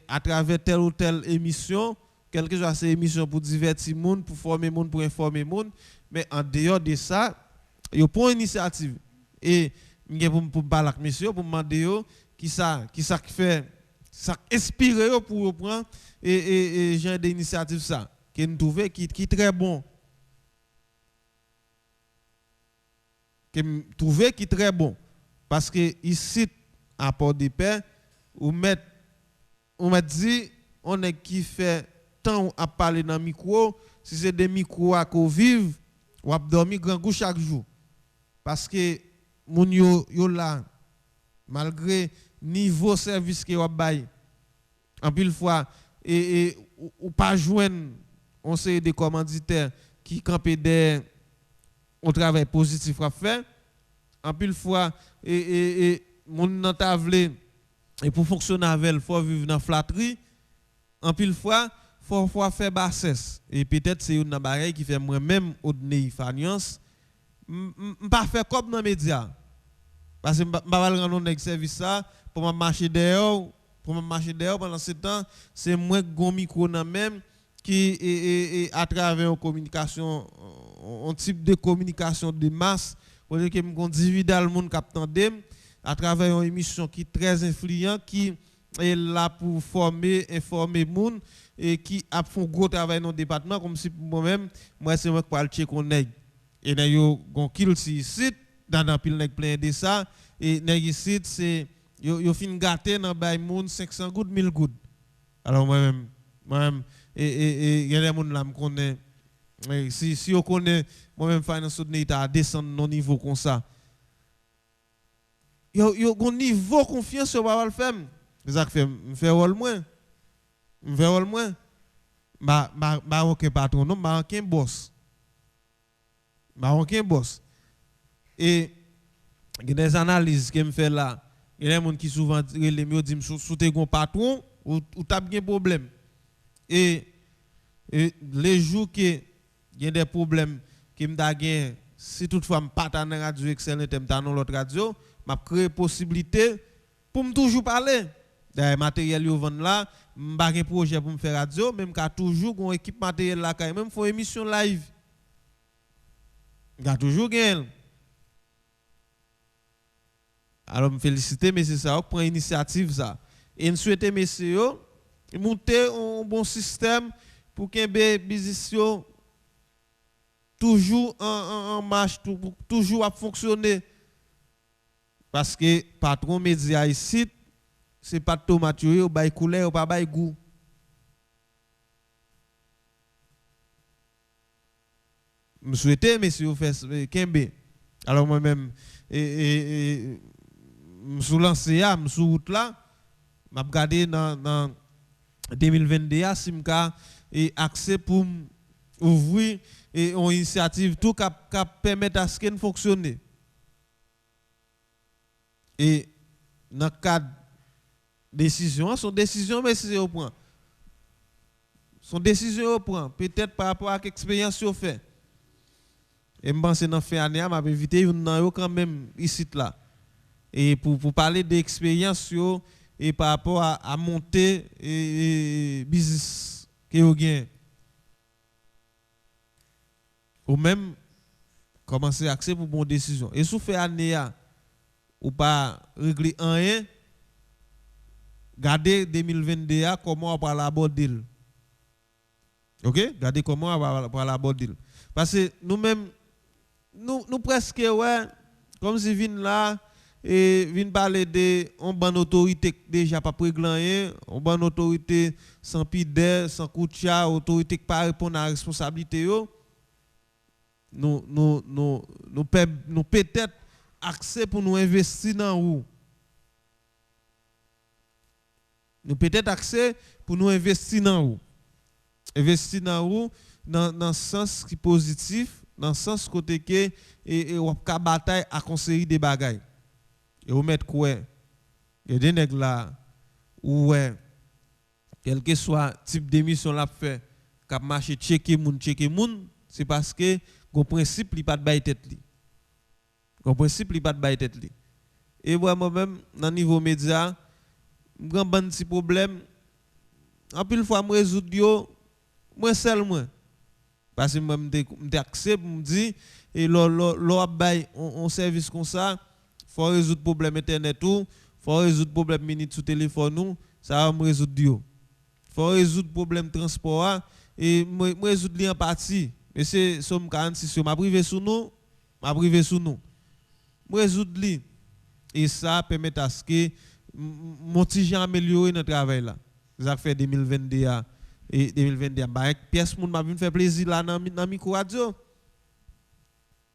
à travers telle ou telle émission, quelle que soit ces émissions pour divertir le monde, pour former le monde, pour informer le monde, mais en dehors de ça, il y a une initiative. Et pour parler avec monsieur, pour demander qui ça fait, ça inspire pour prendre et genre d'initiative ça, qui nous trouve qui est très bon. Qui trouve qui est très bon. Parce que ici, à Port-de-Paix, on m'a dit, on est qui fait tant à parler dans le micro, si c'est des micros à qu'on vive, on a dormi grand coup chaque jour. Parce que moun yo là, malgré niveau service que on bail, en pile fois, ou pas joindre, on sait des commanditaires qui campent des on travail positif à faire, en pile fois, moun nan tavle, et pour fonctionner avec il faut vivre dans flatterie, en pile fois, faut faire bassesse. Et peut-être c'est une bagaille qui fait moi-même au donner faniance, pas faire comme dans les médias. Parce que je ne vais pas rendre un service ça pour marcher dehors pendant ce temps, c'est moi qui ai micro même qui à travers une communication, un type de communication de masse, pour dire que je divise le monde qui à travers une émission qui est très influente, qui est là pour former, informer le monde et qui a fait un gros travail dans le département, comme si moi-même, c'est moi qui parle de qu'on est. Et il y a un kill ici, dans un pile plein de ça, et ici, c'est yo fin gâté dans bay moun 500 gouttes 1000 gouttes. Alors moi-même et il y a des gens là me connaît si on connaît moi-même finance à descendre non niveau comme ça. Yo un niveau confiance sur pas le faire. Ça fait me faire rôle moins. Ba aucun patron non, ba aucun boss. Et il y a des analyses que me fait là. Il y a des gens qui souvent disent sous tes patron ou tu as bien problème. Et les jours que il y a des problèmes qui me gagné, si toutefois je ne pas dans la radio excellent, je dans l'autre radio, je crée possibilité pour me toujours parler. Des matériels qui vont là, je n'ai pas un projet pour me faire radio, même quand toujours une équipe matériel là, quand même, faut une émission live. Il y a toujours gain. Alors, je félicite messieurs ça, prend initiative ça. Et je souhaite messieurs monter un bon système pour que les business toujours en marche, toujours à fonctionner. Parce que patron média ici, c'est pas tomate yo, bay couleur ou pas bay goût. Je souhaitais, monsieur, faire Kembe. Alors moi-même, je suis lancé, je suis route là, je regardé dans 2022, si je accès pour ouvrir une initiative tout qui permet à ce qu'elle fonctionne. Et dans le cadre de décision, son décision, mais c'est au point. Son décision au point, peut-être par rapport à l'expérience qu'on fait. Et je pense que dans la fin d'année, je vais inviter quand même ici là. Et pour parler d'expérience et par rapport à monter et business que vous gagnez. Ou même commencer à accès pour bonne décision. Et si vous faites année, ou pas régler rien, gardez 2022 comment on va l'aborder. OK? Gardez comment on va l'aborder. Parce que nous-mêmes, nous presque, ouais, comme si vin là, et vin parler de on bonne autorité déjà pas régler, on bonne autorité sans pide, sans coup de chat, autorité qui pas répondre à la responsabilité yo. Nous peut-être accès pour nous investir dans où. Nous peut-être accès pour nous investir dans où. Investir dans où dans le sens qui positif, dans le sens côté que et on ka bataille à conseiller des bagailles. Et on mettre quoi? Il y a des nèg là ouais quel que soit type d'émission l'a fait cap marcher checker moun, c'est parce que gon principe li pas de bail tête li. Gon principe li pas de bail tête li. Et moi-même dans niveau média, grand ban petit problème en pile fois me résoudre yo moi seul moi parce que moi m'te accepte me dit et lo bail on service comme ça faut résoudre problème internet tout faut résoudre problème minute sous téléphone nous ça va me résoudre yo faut résoudre problème transport et moi résoudre li en partie mais c'est somme 46 m'a privé sous nous moi résoudre li et ça permet à ce que mon petit gens améliorer notre travail là ça fait 2022 et 2022 bah pièce moun m'a faire plaisir là dans micro radio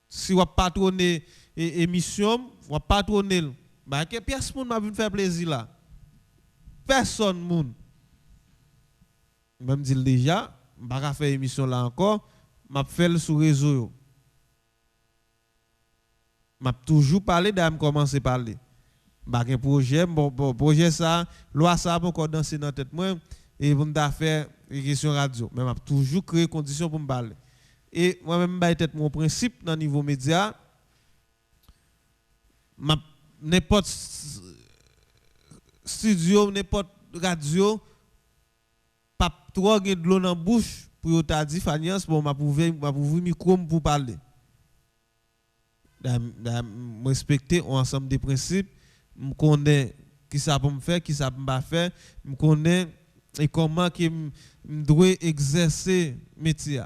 si on patronner émission on patronner bah que pièce moun m'a faire plaisir là personne moun même dit déjà pas faire émission là encore m'a fait sur réseau m'a toujours parlé d'am commencer parler bah un projet projet ça loi ça pour encore danser dans tête moi et pour me faire une question radio mais m'a toujours créé conditions pour me parler et moi même ba tête mon principe dans niveau média n'importe studio n'importe radio pas trop de l'eau dans bouche pour t'a dit Fanias bon m'a pouvoir micro pour parler me respecter ensemble des principes me connais qui ça pour me faire qui ça pas faire me connais et comment que me dois exercer métier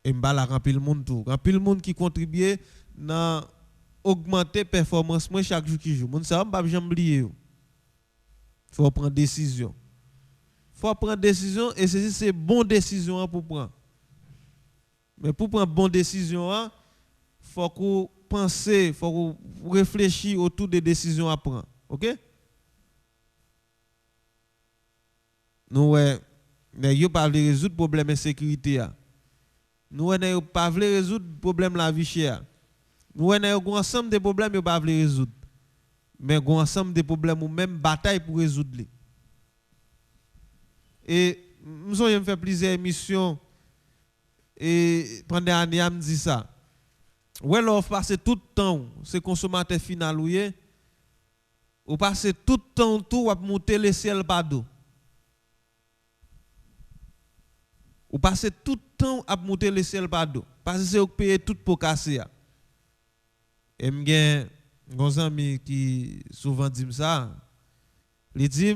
et me la remplir le monde tout remplir le monde qui contribue dans augmenter performance moi chaque jour qui joue monde ça pas jamais oublier faut prendre décision et c'est bonne décision pour prendre mais pour prendre bonne décision faut qu'on penser faut qu'on réfléchir autour des décisions à prendre OK nous n'ayons pas résoudre problème d'insécurité nous n'ayons pas résoudre problème la vie chère nous n'ayons ensemble des problèmes yo pas résoudre mais ensemble des problèmes ou même bataille pour résoudre les et nous avons fait plusieurs émissions et pendant l'année me dit ça ouais là on passe tout le temps c'est consommateur final ou passer tout le temps tout à monter le ciel par d'eau ou passer tout le temps à monter le ciel par d'eau parce que c'est payer tout pour casser et m'gen gon ami qui souvent dit ça il dit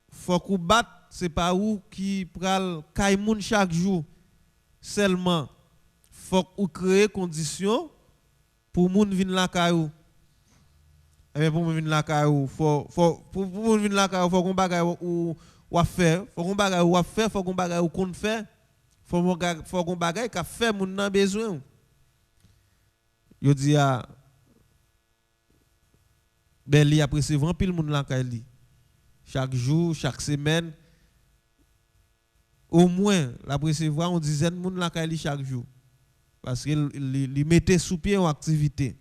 faut qu'on batte c'est pas où qui pral kay moun chaque jour seulement faut qu'on crée condition pour moun vinn la kayou mais pour venir la caillou faut pour venir la caillou faut qu'on bagaille ou faire faut qu'on bagaille ou faire faut qu'on bagaille ou qu'on fait faut qu'on bagaille qu'a fait moun nan besoin yo dit a ben li a recevoir pile moun la caillou chaque jour chaque semaine au moins la recevoir on dizaine moun la caillou chaque jour parce qu'il mettait sous pied en activité.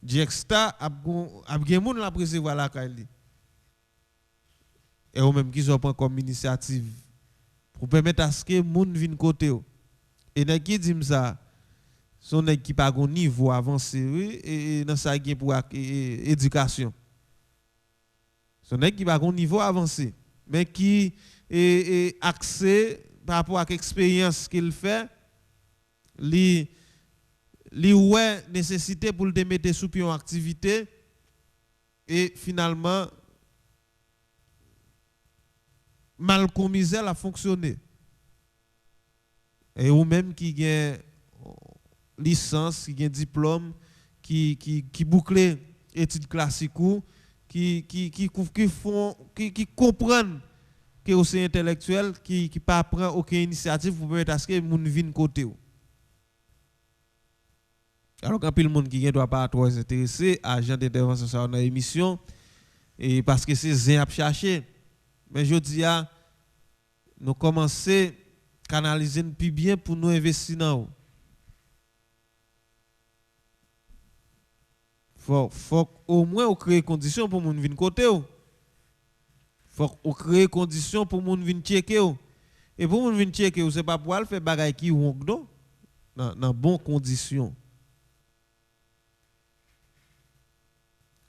Jexta a gen moun la recevoir la caille. Et ou même qui sont prend comme initiative pour permettre à ce que moun vienne côté ou. Et nèg qui dit ça son nèg qui pas gon niveau avancé et dans ça gen pour éducation. Son nèg qui pas gon niveau avancé mais qui est axé par rapport à l'expérience qu'il fait, li ouais nécessité pour le mettre sous pied en activité et finalement Malcolm Misel a fonctionné. Et ou même qui a licence, qui a diplôme, qui boucle études classiques ou qui comprennent que c'est intellectuel qui pas prend aucune initiative pour permettre à ce que moun vienne côté ou. Alors quand pile monde qui doit pas trop s'intéresser à agent d'intervention ça dans émission et parce que c'est zin à chercher mais je dis à nous commencer canaliser plus bien pour nous investir dans faut au moins créer conditions pour moun vienne côté ou. Faut créer conditions pour moun vinn checker et pour moun vinn checker c'est pas pour aller faire bagay qui wong non dans bonnes conditions.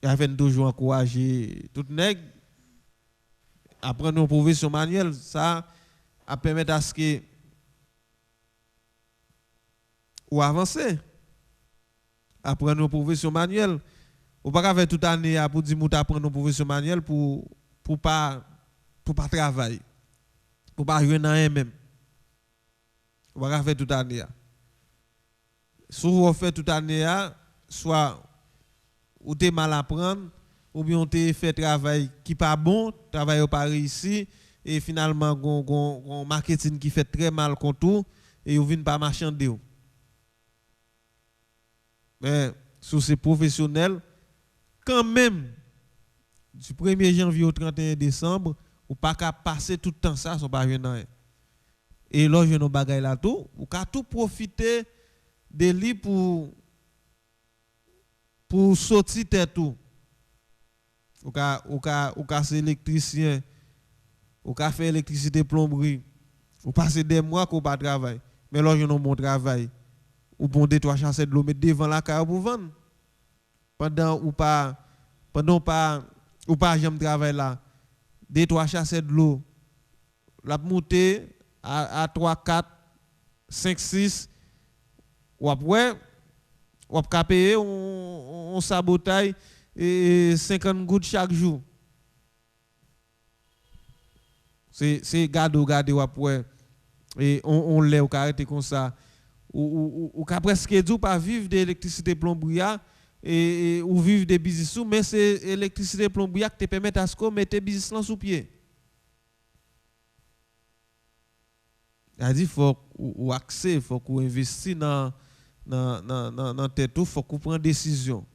Et avec toujours encourager tout nèg apprendre une profession manuelle ça a permettre à ce que ou avancer apprendre une profession manuelle ou pas faire toute année pour dire moun apprendre une profession manuelle pour pas travailler pour pas jouer dans un même on va faire toute année soit on fait toute année soit ou t'es mal à prendre ou bien on t'es fait travail qui pas bon travail pas réussi et finalement gon marketing qui fait très mal contour et on vient pas marchander mais sous ces professionnels quand même du 1er janvier au 31 décembre, ou pas qu'à passer tout le temps ça, sont pas rien. Et là, je nos bagaille là tout, ou qu'à tout profiter de lui pour sortir tête tout. Ou qu'à c'est électricien, ou qu'à faire électricité plomberie, ou passer des mois qu'on pas travail. Mais là, je nos bon travail. Ou bon des trois chasser de l'eau mettre devant la carte pour vendre. Pendant pas jamais travail là des trois chasser de l'eau la monter à 3 4 5 6 ou après ou après payer on sabotage et 50 gouttes chaque jour c'est garder ou après et on l'a ou arrêter comme ça ou presque dit pas vivre d'électricité plomberie et ou vivre des business sous mais c'est électricité plomberie qui te permet à ce qu'on mette business là sous pied. Il dit faut ou accès faut qu'on investir dans tête tout faut qu'on prenne décision.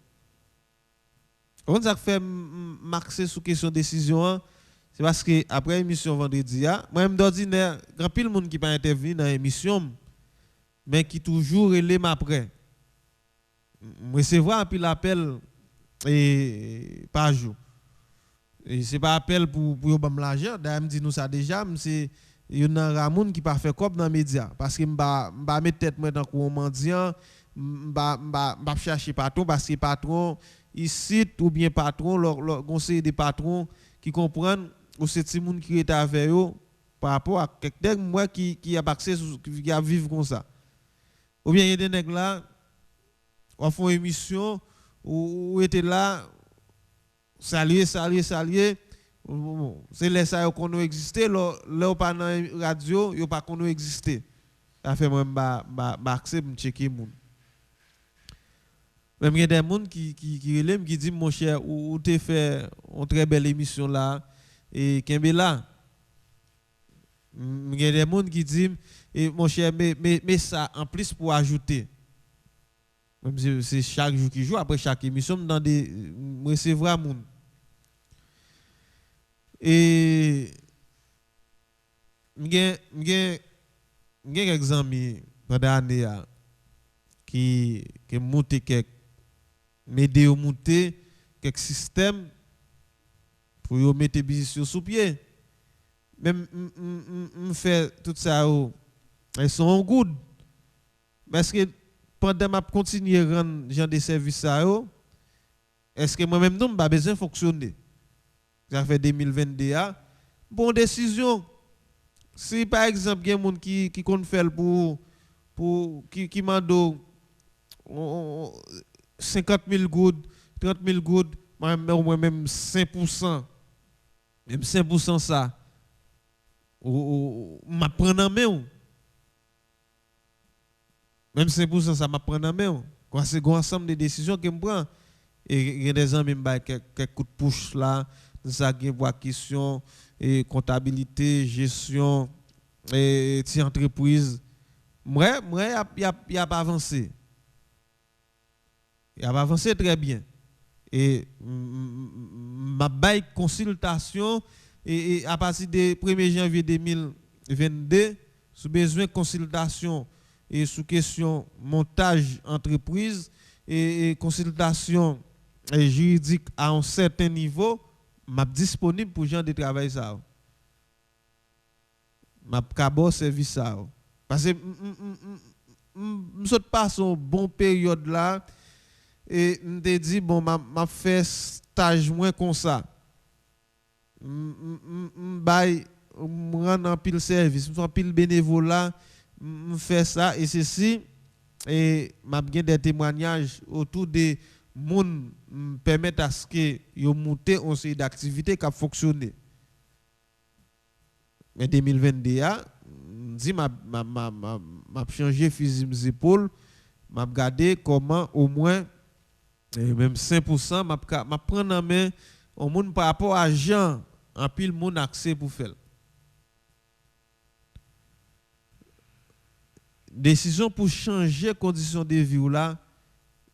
On ça fait marquer sur question décision c'est parce que après émission vendredi moi même d'ordinaire grand pile monde qui pas intervenir dans émission mais qui toujours relève après recevoir un pile appel et par jour et c'est pas appel pour bam l'argent d'ailleurs me dit nous ça déjà c'est yon nan Ramon qui pas fait cop dans média parce que m'ba mettre tête moi dans courant mendiant m'ba chercher patron parce que patron ici ou bien patron le conseiller des patrons qui comprennent ou c'est ti moun qui est avec eux par rapport à quelqu'un moi qui a accès qui a vivre comme ça ou bien il y a des nèg là on fait une émission où était là saluer c'est les ça qu'on a existé là pas dans radio yo pas qu'on a existé ça fait moi ba accès me checker moun Même il y a des gens qui relèvent qui disent mon cher ou t'es fait une très belle émission là et Kembe là. Il y a des gens qui disent et mon cher mais ça en plus pour ajouter. Même si c'est chaque jour qui joue après chaque émission dans des recevoir moun. Et m'gen quelques amis pendant l'année qui monté quelques m'aider à monter quelques systèmes pour yo mettre business sous pied. Même fait tout ça ils sont good. Parce que pendant m'a continuer rendre genre des services ça est-ce que moi-même non pas besoin fonctionner. Ça fait 2022 bonne décision. Si par exemple il y a des gens qui compte faire pour qui mando 50 000 gouttes, 30 000 gouttes, moi-même 5%, même 5% ça, m'a prendre en main. Même 5% ça m'a prendre en main. C'est un ensemble de décisions que je prends. Et il y a des gens qui me quelques coups de push là, ça qui voit question et comptabilité, gestion et entreprise. Moi il a pas avancé. Il a avancé très bien. Et ma bail consultation et à partir du 1er janvier 2022 sous besoin de consultation et sous question montage entreprise et consultation juridique à un certain niveau, m'a disponible pour gens de travail ça. M'a cabo service ça. Parce que me saute pas son bon période là et me dit bon m'a fait stage moins comme ça. Bail rendre en pile service, me pile bénévolat, me fait ça et ceci et m'a bien des témoignages autour des moun permettre à ce que yo monter on série d'activités qui a fonctionné. Mais 2022 dit m'a changer fusil mes épaules, m'a regarder comment au moins même 5% m'a prendre en main au monde par rapport à gens en pile moun accès pour faire. Décision pour changer conditions de vie là,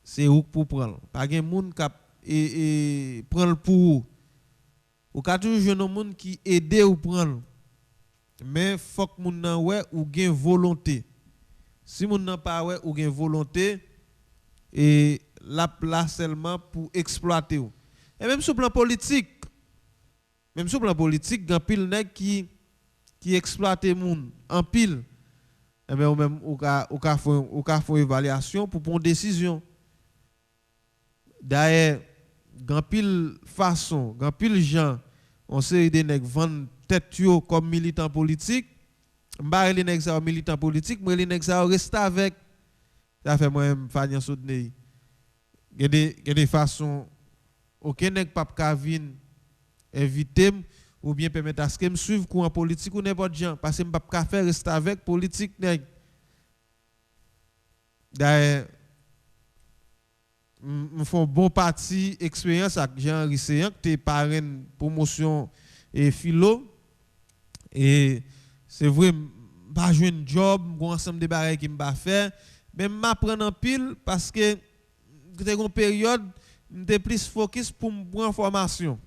c'est où pour prendre. Pas gen moun qui prendre pour ou ka toujours jeune moun qui aider ou prendre. Mais faut que moun nan ouais ou gen volonté. Si moun nan pas ouais ou gen volonté et la place seulement pour exploiter ou. Et même sur le plan politique, gan pile nèg qui exploite moun en pile. Et bien ou même ou ka font évaluation pour prendre décision. D'ailleurs, gan pile façon, gan pile gens, on sait des nèg vendre tête yo comme militant politique. M'ba les nèg ça militant politique, moi les nèg ça reste avec. Ça fait moi Fagnan Soutenay. Il y a des façons aucun nèg pas ka vinn inviter ou bien permettre à ce que me suivre courant politique ou n'importe gens parce que m'pa ka faire rester avec politique nèg. D'ailleurs me font bon parti expérience avec Jean-Henri Seyan qui est parrain promotion et philo et c'est vrai pas jouer un job un ensemble de bagages qui m'a faire mais m'apprendre en pile parce que c'était une période m'était plus focus pour me prendre formation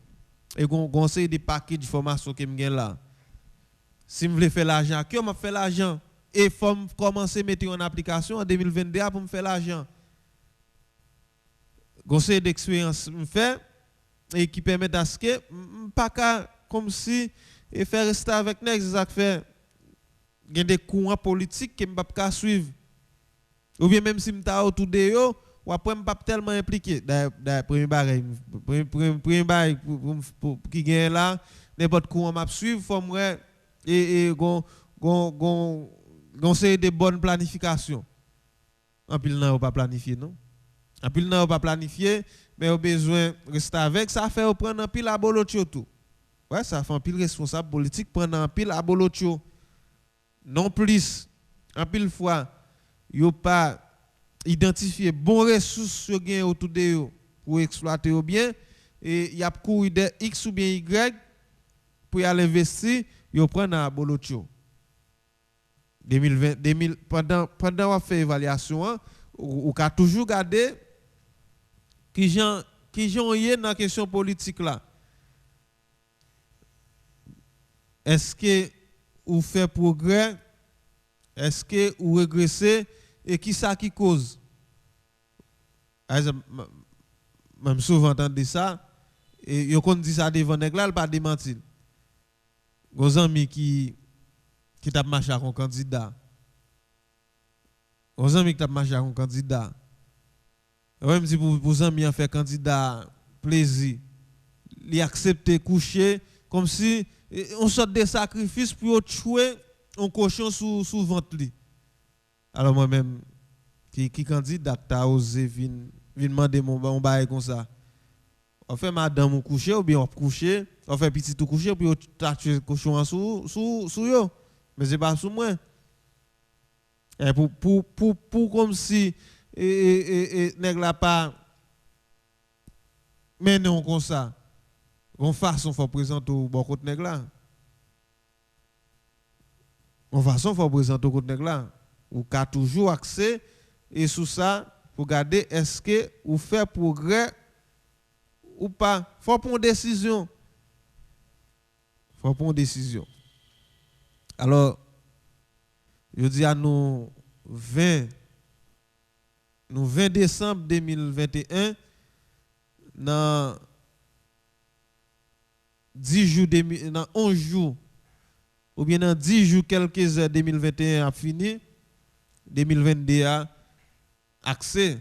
et conseil des paquets de formation que me là si me voulais faire l'argent que m'a fait l'argent et faut commencer mettre en application en 2022 pour me faire l'argent. Conseil d'expérience me fait et qui permet à ce que pas comme si et faire rester avec nèg ça fait il y a des courants politiques que m'pa pas suivre ou bien même si m'ta autour de yo ou après m'pa tellement impliqué premier bail qui gagne là n'importe courant m'a suivre faut moi et conseil de bonne planification en pile nan pas planifier non. En pile nan pas planifier mais au besoin rester avec ça fait prendre en pile à bolotio tout. Ouais, ça fait un pile responsable politique prendre en pile à bolotio. Non plus en pile fois yo pas identifier bon ressources autour de eux pour exploiter au bien et il y a couru de X ou bien Y pour y aller investir, yo prend à Bolotio. 2020 pendant on fait évaluation ou qu'a toujours garder qui gens y dans question politique là. Est-ce que ou fait progrès? Est-ce que ou régresser et qui ça qui cause? Même souvent entendu ça et yo kon dit ça devant nèg là, il pas démentir. Gos amis qui t'a marché avec un candidat. Gos amis qui t'a marché avec un candidat. Même si pour amis en fait candidat plaisir, il accepter coucher comme si on sort des sacrifices pour tuer un cochon sous ventre li. Alors moi-même qui candidat t'a osé vinn demander mon bail comme ça. On fait madame ou coucher ou bien on coucher, on fait petit tout coucher puis on t'a tué cochon sous yo. Mais c'est pas sous moi. Et pour comme si nèg la pas mais non comme ça. On façon faut présenter au bon côté nèg là. On façon faut présenter au côté nèg là. Ou ka toujours accès et sous ça pour garder est-ce que ou fait progrès ou pas. Faut prendre décision. Faut prendre décision. Alors je dis à nous 20 décembre 2021 dans 10 jours dans 11 jours ou bien dans 10 jours quelques heures 2021 a fini 2022 a accès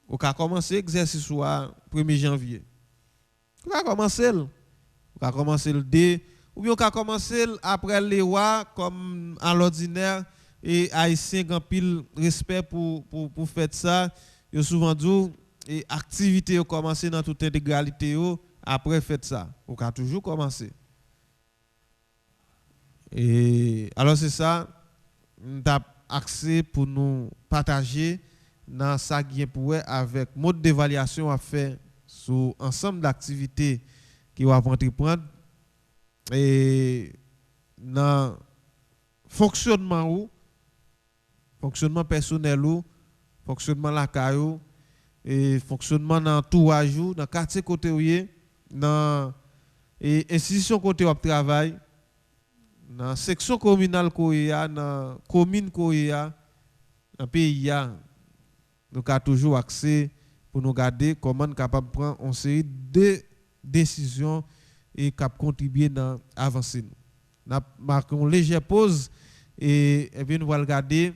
ou ka commencer exercice au 1er janvier. On va commencer le dé ou bien on va commencer après les rois comme à l'ordinaire et haïtien grand pile respect pour faire ça. Yo souvent dit et activité yo commencer dans toute intégralité yo après fait ça. On va toujours commencer. Et alors c'est ça on t'a accès pour nous partager dans ça qui est pour avec mode d'évaluation à faire sur ensemble d'activités qui va entreprendre et dans fonctionnement personnel ou fonctionnement la caillou et fonctionnement dans entourage dans quartier côté où dans et institution côté où travail dans section communale koya dans commune koya dans pays nous avons toujours accès pour nous garder comment nous capable prendre une série de décisions et cap contribuer dans avancer nous. Nous marquons une légère pause et puis nous allons regarder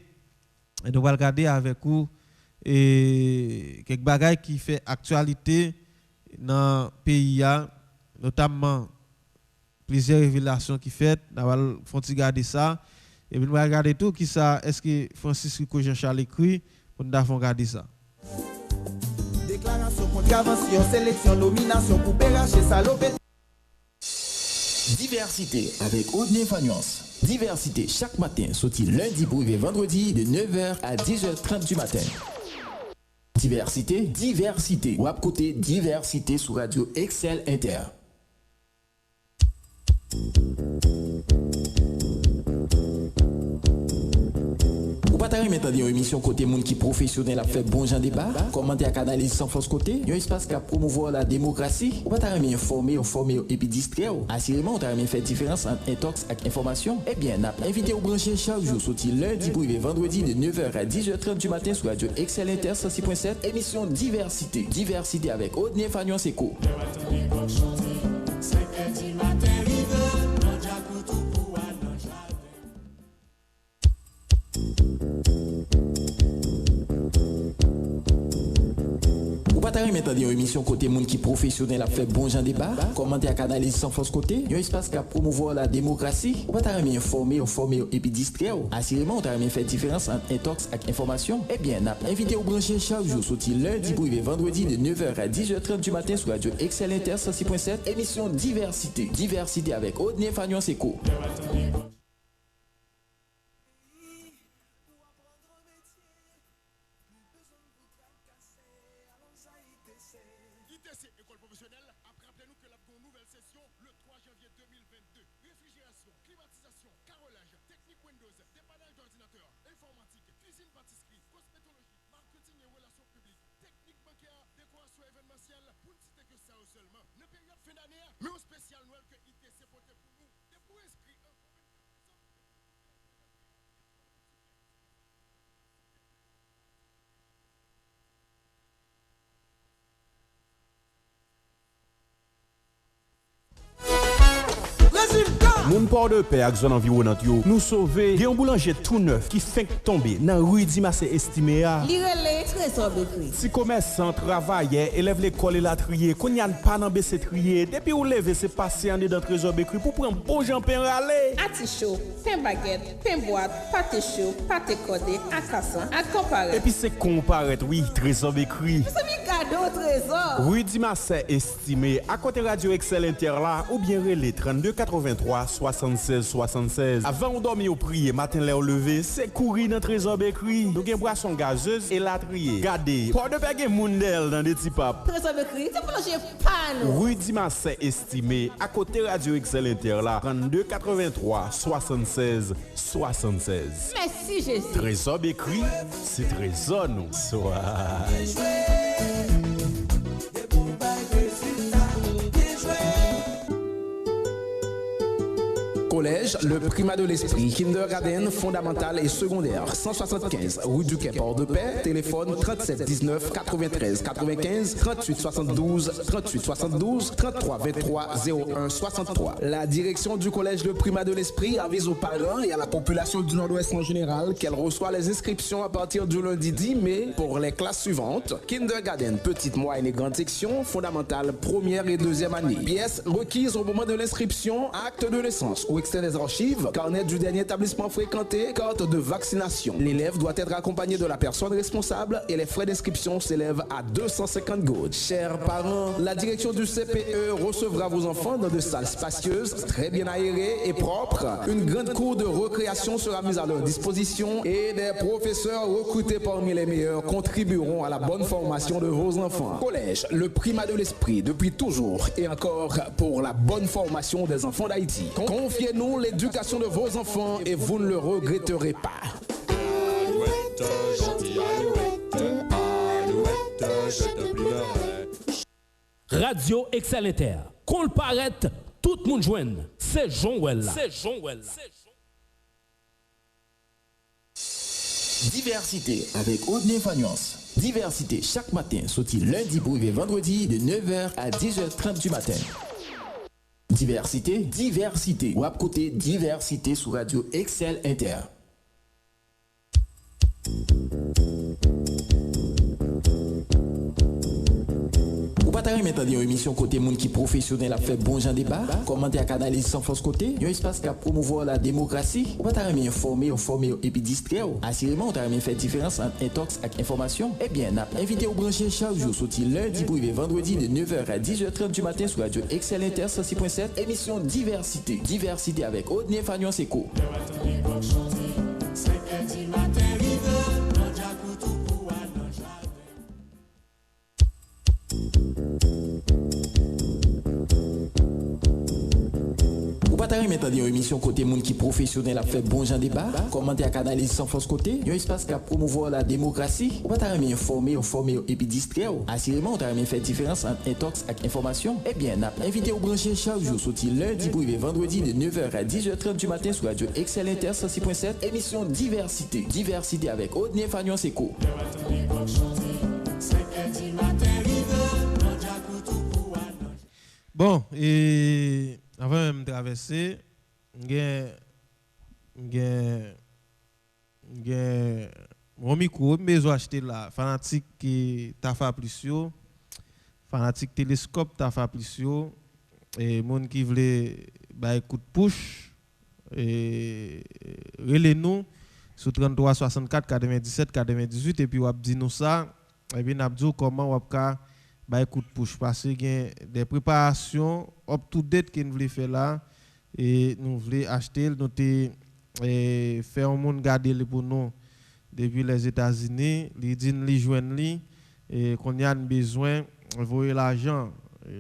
avec vous et quelques bagages qui fait actualité dans le pays notamment plusieurs révélations qui fait nous allons regarder ça et puis nous allons regarder tout qui ça est-ce que Francis Rico Jean-Charles écrit pour nous regarder ça. Déclaration contravention, sélection, nomination pour péracher salopé. Diversité avec Odné Fanuance. Diversité chaque matin, sorti lundi pour arriver vendredi de 9h à 10h30 du matin. Diversité. Ou à côté diversité sur Radio Excel Inter. Ou pas t'arrêter maintenant une émission côté monde qui professionnel a fait bon genre débat, commenter à canaliser sans force côté, un espace qui a promouvoir la démocratie. Ou pas t'arrêter informer et puis distraire. Assurément, on t'arrêter faire différence entre intox et information. Eh bien, n'a invité au brancher chaque jour sorti lundi pour arriver vendredi de 9h à 10h30 du matin sur Radio Excel Inter 106.7, émission Diversité avec Odné Fagnon Seco. Ou pas t'arrêter maintenant une émission côté monde qui professionnel a fait bon genre débat, commenter à canaliser sans force côté, un espace qui a promouvoir la démocratie. Ou pas t'arrêter informer et puis distraire. Assurément, on t'arrêter faire différence entre intox et information. Eh bien, n'a invité au brancher chaque jour sorti lundi pour arriver vendredi de 9h à 10h30 du matin sur Radio Excel Inter 106.7, émission Diversité avec Odné Fagnon Seco. ITC École professionnelle, rappelez-nous que la nouvelle session le 3 janvier 2022. Réfrigération, climatisation, carrelage, technique Windows, dépannage d'ordinateur, informatique, cuisine pâtisserie, cosmétologie, marketing et relations publiques, technique bancaire, décoration événementielle, pour ne citer que ça seulement. Une période fin d'année, mais au spécial Noël que ITC porte pour nous. Et pour inscrire Moun port de paix ak zone environnante yo, nous sauver, gen un boulanger tout neuf qui fait tomber dans rue Dimasse estimé a. Li relè trésor bekri. Si commerçant travaillait, élève l'école et la trier, qu'on y a pas dans baisser trier, depuis ou lever c'est passer en dedans trésor bekri pour prendre bon Jean pain râler. Ati chaud, pain baguette, pain boîte, pâté chaud, pâté codé, akassan, ak comparé. Et puis c'est comparait, oui, trésor bekri. C'est mi cadeau trésor. Rue Dimasse estimé à côté Radio Excel Inter là ou bien relais 32 83 76 76. Avant on dormir au prier matin l'air levé, c'est courir dans trésor bekri. Nous gen boisson gazeuse et la trier. Gardez, port de paix gen moundel dans des petits papes. Trésor bekri, c'est plongé pan. Rue Dimasse estimé à côté Radio Excel Inter là 32 83 76 76. Merci Jésus. Trésor bekri, c'est trésor non soit. Collège, le primat de l'esprit, kindergarten, fondamental et secondaire, 175 rue du Quai Port de Paix, téléphone 37 19 93 95 38 72 38 72 33 23 01 63. La direction du collège Le Primat de l'Esprit avise aux parents et à la population du Nord-Ouest en général qu'elle reçoit les inscriptions à partir du lundi 10 mai pour les classes suivantes: kindergarten, petite, moyenne et grande section, fondamentale, première et deuxième année. Pièces requises au moment de l'inscription: acte de naissance ou extrait des archives, carnet du dernier établissement fréquenté, carte de vaccination. L'élève doit être accompagné de la personne responsable et les frais d'inscription s'élèvent à 250 gourdes. Chers parents, la direction du CPE recevra vos enfants dans de salles spacieuses, très bien aérées et propres. Une grande cour de récréation sera mise à leur disposition et des professeurs recrutés parmi les meilleurs contribueront à la bonne formation de vos enfants. Collège, le primat de l'esprit, depuis toujours et encore pour la bonne formation des enfants d'Haïti. Confiez-nous l'éducation de vos enfants et vous ne le regretterez pas. Radio Excel Inter. Qu'on le paraît, tout le monde joigne. C'est Jean-Well là. C'est Jean-Well là. Diversité avec Audney Fagnance. Diversité chaque matin, sorti lundi pour vendredi de 9h à 10h30 du matin. Diversité. Ou à côté diversité sur Radio Excel Inter. Ou pas t'arrêter maintenant une émission côté monde qui professionnel a fait bon genre débat, commenter à analyse sans force côté, un espace qui a promouvoir la démocratie. Ou pas t'arrêter informer et puis distraire. Assurément, on t'arrêter faire différence entre intox et information. Eh bien, n'a invité au brancher chaque jour sorti lundi pour vendredi de 9h à 10h30 du matin sur Radio Excel Inter 106.7, émission Diversité avec Audney Fagnance Eco. Ou pas t'arrêter maintenant une émission côté monde qui professionnel a fait bon genre débat, commenter à analyse sans force côté, un espace qui a promouvoir la démocratie. Ou pas t'arrêter informer et puis distraire. Assurément, on t'arrêter faire différence entre intox et information. Eh bien, n'a invité au brancher chaque jour sorti lundi pour vendredi de 9h à 10h30 du matin sur Radio Excel Inter 106.7, émission Diversité avec Audney Fagnance Eco. Bon, et avant même de traverser, mon micro, mais acheté là, fanatique qui t'a fait plus yo, fanatique télescope t'a fait plus yo, et monde qui voulait bah coup de push et relais nous sur 33 64 97 98 et puis on dit nous ça et puis n'a dit comment on va bah coup de push parce qu'il y a des préparations up to date que nous voulons faire là et nous voulons acheter nous et faire un monde garder pour nous depuis les États-Unis, les dit li joindre li et qu'on y a besoin envoyer l'argent,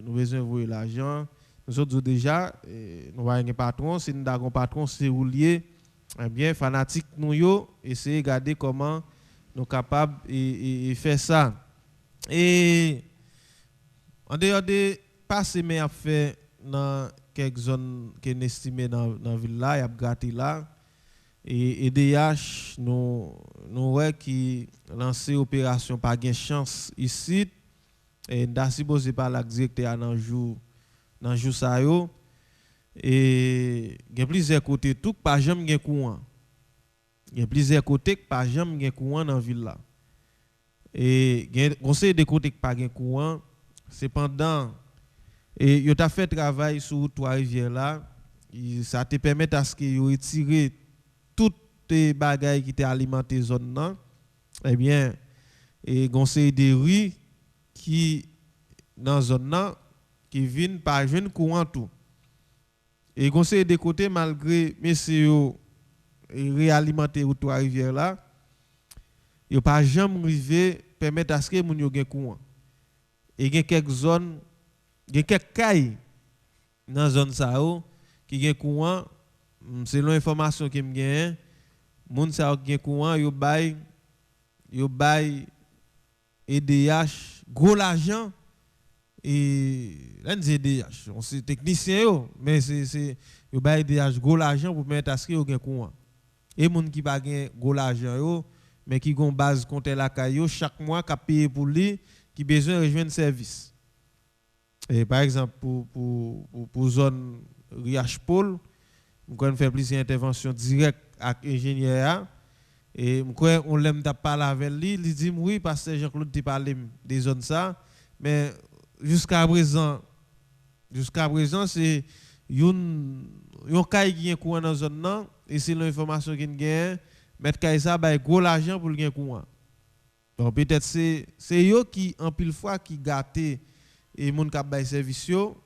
nous besoin envoyer l'argent. Nous autres déjà, nous avons un patron, si nous avons un patron, c'est roulier, eh bien, fanatique nous yo, essayer de regarder comment nous sommes capables de faire ça. Et en dehors de passer, mais à faire dans quelques zones qui sont estimées dans la ville là, il y a gâté là. Et EDH, nous avons qui lancé opération par gain chance ici. Et nous avons supposé par la directeur dans le jour ça yo. Et il y a plusieurs côtés tout pas jamais gain courant. Il y a plusieurs côtés pas jamais gain courant dans la ville là. Et on sait des côtés pas gain courant, cependant et yo t'a fait travail sur Trois-Rivières là, ça te permet à ce que yo retirer toutes les bagailles qui étaient alimenté zone là. Eh bien, et on sait des rues qui dans zone là qui viennent par jeune courant tout. Et conseil des côtés malgré messieurs réalimenter ou Trois-Rivières là, yo pas jamais arrivé permettre à ce que moun yo gen courant. Et il y a quelques zones, il y a quelques cailles dans zone ça qui gen courant selon l'information que me gagne, moun sa gen courant yo bay EDH gros l'argent. Et là nous EDH on c'est technicien yo mais c'est yo bay EDH gros l'argent pour mettre à ce que yo gen courant et moun qui pa gen gros l'argent yo mais qui gon base compte la caillou chaque mois qu'a payer pour lui qui besoin rejoindre service. Et par exemple pour zone Riach Paul on connait faire plusieurs interventions directes avec ingénieur et on l'aime t'a parler avec lui il dit oui parce que Jean-Claude t'a parlé des zones ça mais jusqu'à présent c'est yon kay qui est courant dans zone nan et c'est l'information qu'il gagne mettre kay ça ba gros l'argent pour gain courant. Donc peut-être c'est yo qui en pile fois qui gâté et moun k'ap bay service yo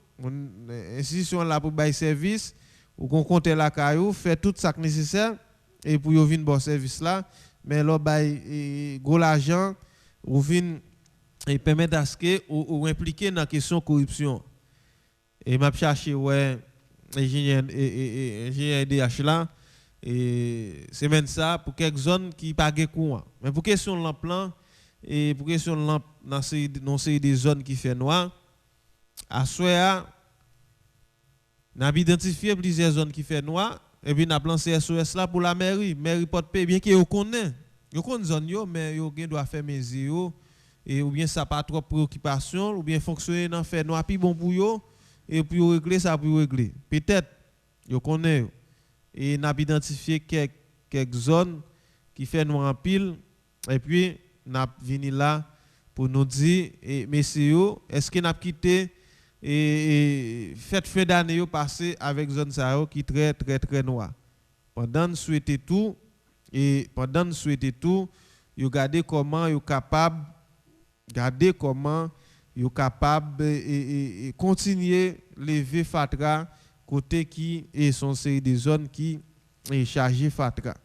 institution là pour bay service ou qu'on compte la caillou fait tout ça nécessaire et pour yo vinn bon service là mais là bay gros l'argent ou vinn et permettre à ce que ou impliquer dans la question de corruption. Et m'a cherché ouais ingénieur DH là et c'est même ça pour quelques zones qui pas de courant. Mais pour question de l'emploi et pour question de dans des zones qui fait noir à Soya n'a identifié plusieurs zones qui fait noir et puis n'a lancé SOS là pour la mairie porte paix bien que yo connaît zone yo mais yo doit faire mes yo et ou bien ça pas trop préoccupation ou bien fonctionner dans faire noir puis bon pour yo et puis régler ça pour régler peut-être yo connaît et n'a identifié quelques zones qui fait noir en pile et puis n'a venu là pour nous dire et messieurs est-ce que n'a quitté et fête fin d'année passé avec zone ça qui très très très noir pendant nous souhaiter tout yo garder comment yo capable et continuer lever Fatra côté qui est son série des zones qui est chargé Fatra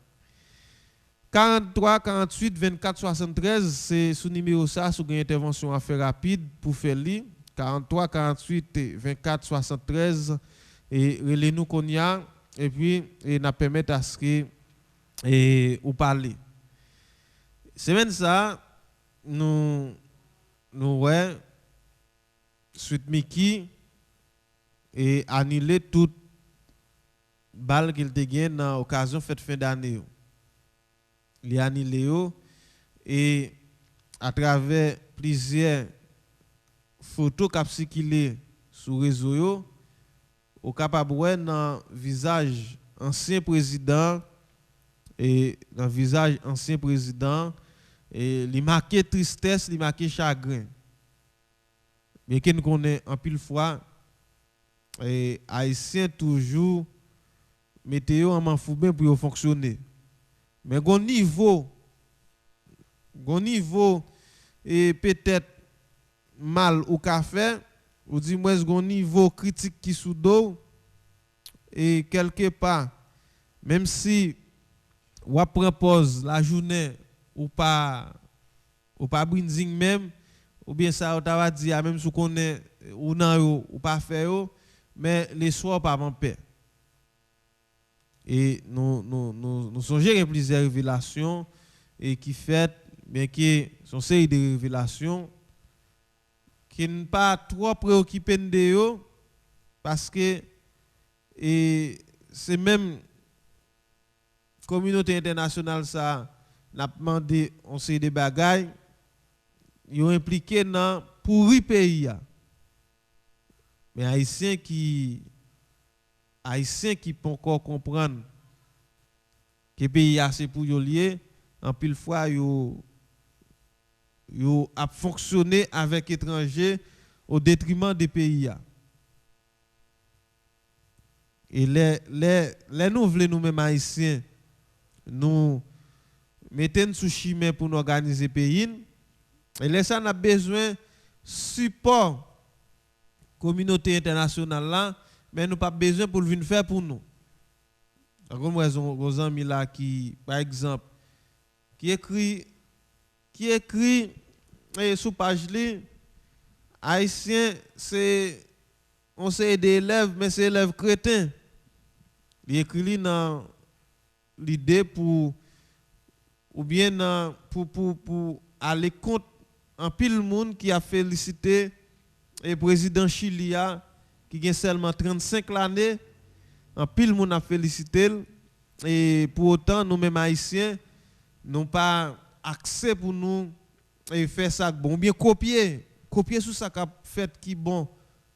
43 48 24 73 c'est sous numéro ça sous une intervention à faire rapide pour faire li 43 48 24 73 et relais nous qu'on y a et puis et n'a permettre à ce que et ou parler semaine ça nous ouais suite Mickey et annuler toute balle qu'il te gagne dans occasion fête fin d'année il a annulé et à travers plusieurs photos qui circulé sur réseau yo au capable ouais dans visage ancien président et dans visage ancien président et il marqué tristesse, il marqué chagrin. Mais qu'on connaît en pile fois et haïtien toujours météo en manfoubé pour fonctionner. Mais gon niveau et peut-être mal au café ou dit moi gon niveau critique qui sous dos et quelque part même si ou prend pause la journée ou pas brinzing même ou bien ça, on t'a dit, même si on est ou non, ou pas fait, mais les soirs pas en paix. Et nous songeons plusieurs révélations et qui fait, mais qui sont série de révélations qui ne pas trop préoccupées de eux parce que c'est même communauté internationale ça n'a demandé on sait des bagailles ils ont impliqué dans pourri pays mais haïtiens qui peut encore comprendre que pays c'est pour yo lié en pile fois yo a fonctionné avec étrangers au détriment des pays. Et les nous voulons nous-mêmes haïtiens, nous mettons sous chemin pour nous organiser le pays. Et là, ça, on a besoin de support communauté internationale là, mais nous pas besoin pour venir faire pour nous. Comme vos amis là qui, par exemple, qui écrit sous page li haïtien c'est on sait des élèves mais c'est élèves crétins. Il écrit dans l'idée pour ou bien pour aller contre un pile monde qui a félicité le président Chilia qui a seulement 35 l'année un pile monde a félicité et pour autant nous mêmes haïtiens n'ont pas accès pour nous et faire ça bon bien copier sur ça qu'a fait qui bon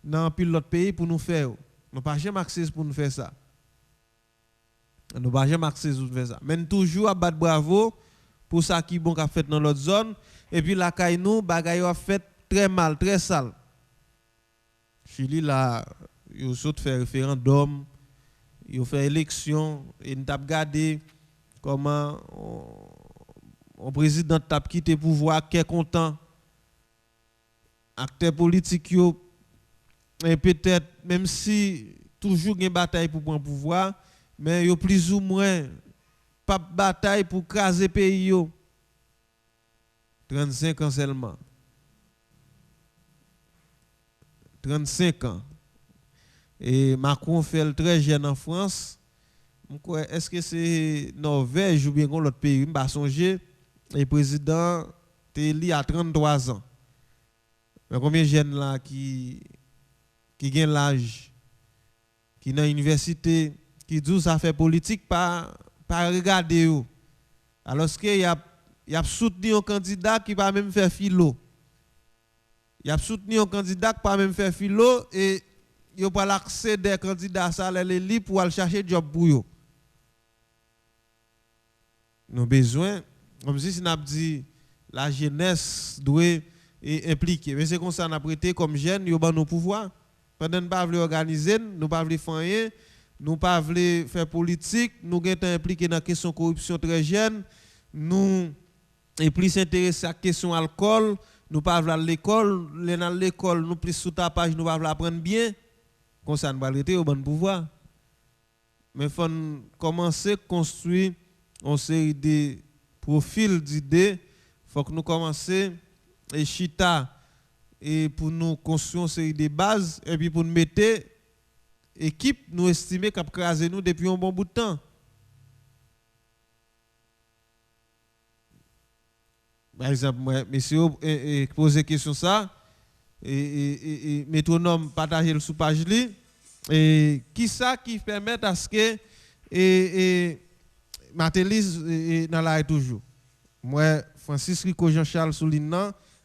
dans pile l'autre pays pour nous faire nous pas jamais accès pour nous faire ça nous pas jamais accès pour faire ça mais toujours à battre bravo pour ça qui bon qu'a fait dans l'autre zone et puis la caille nous bagaille a fait très mal très sale Chili là ils saute faire référendum ils fait élection et nous t'a regardé comment un président t'a quitté le pouvoir qui est content acteurs politiques et peut-être même si toujours une bataille pour prendre pouvoir mais yo plus ou moins pas bataille pour craser le pays 35 ans seulement 35 ans et Macron fait le très jeune en France est-ce que c'est Norvège ou bien l'autre pays je pas songer le président est élu à 33 ans. Mais combien de jeunes là qui ont l'âge, qui dans l'université, qui disent ça fait politique, pas regarder eux. Alors qu'il y a soutenu un candidat qui va même faire philo. Il a soutenu un candidat qui va même faire philo et il n'a pas l'accès des candidats à ça, les libres pour aller chercher job pour eux. Nous avons besoin. Comme si nous avons dit la jeunesse doit impliquer. Mais c'est comme ça qu'on a prêté comme jeunes, nous avons nos pouvoirs. Pendant que nous ne pouvons pas organiser, nous ne pouvons pas faire rien, nous ne pouvons pas faire politique, nous sommes impliqués dans la question de corruption très jeune, nous sommes plus intéressés à la question de l'alcool, nous ne pouvons pas à l'école, dans l'école, nous plus sous tapage, nous ne pouvons pas apprendre bien. Comme ça, nous ne pouvons pas arrêter au bon pouvoir. Mais il faut commencer à construire une série de profil d'idées, il faut que nous commencions et chita et pour nous construire une série de bases et puis pour nous mettre équipe nous estimer qu'a crasé nous depuis un bon bout de temps. Par exemple, monsieur poser question ça et métronome partager le sous page li et qui ça qui permet à ce que Matélis dans la toujours. Moi, Francis Rico Jean-Charles souligne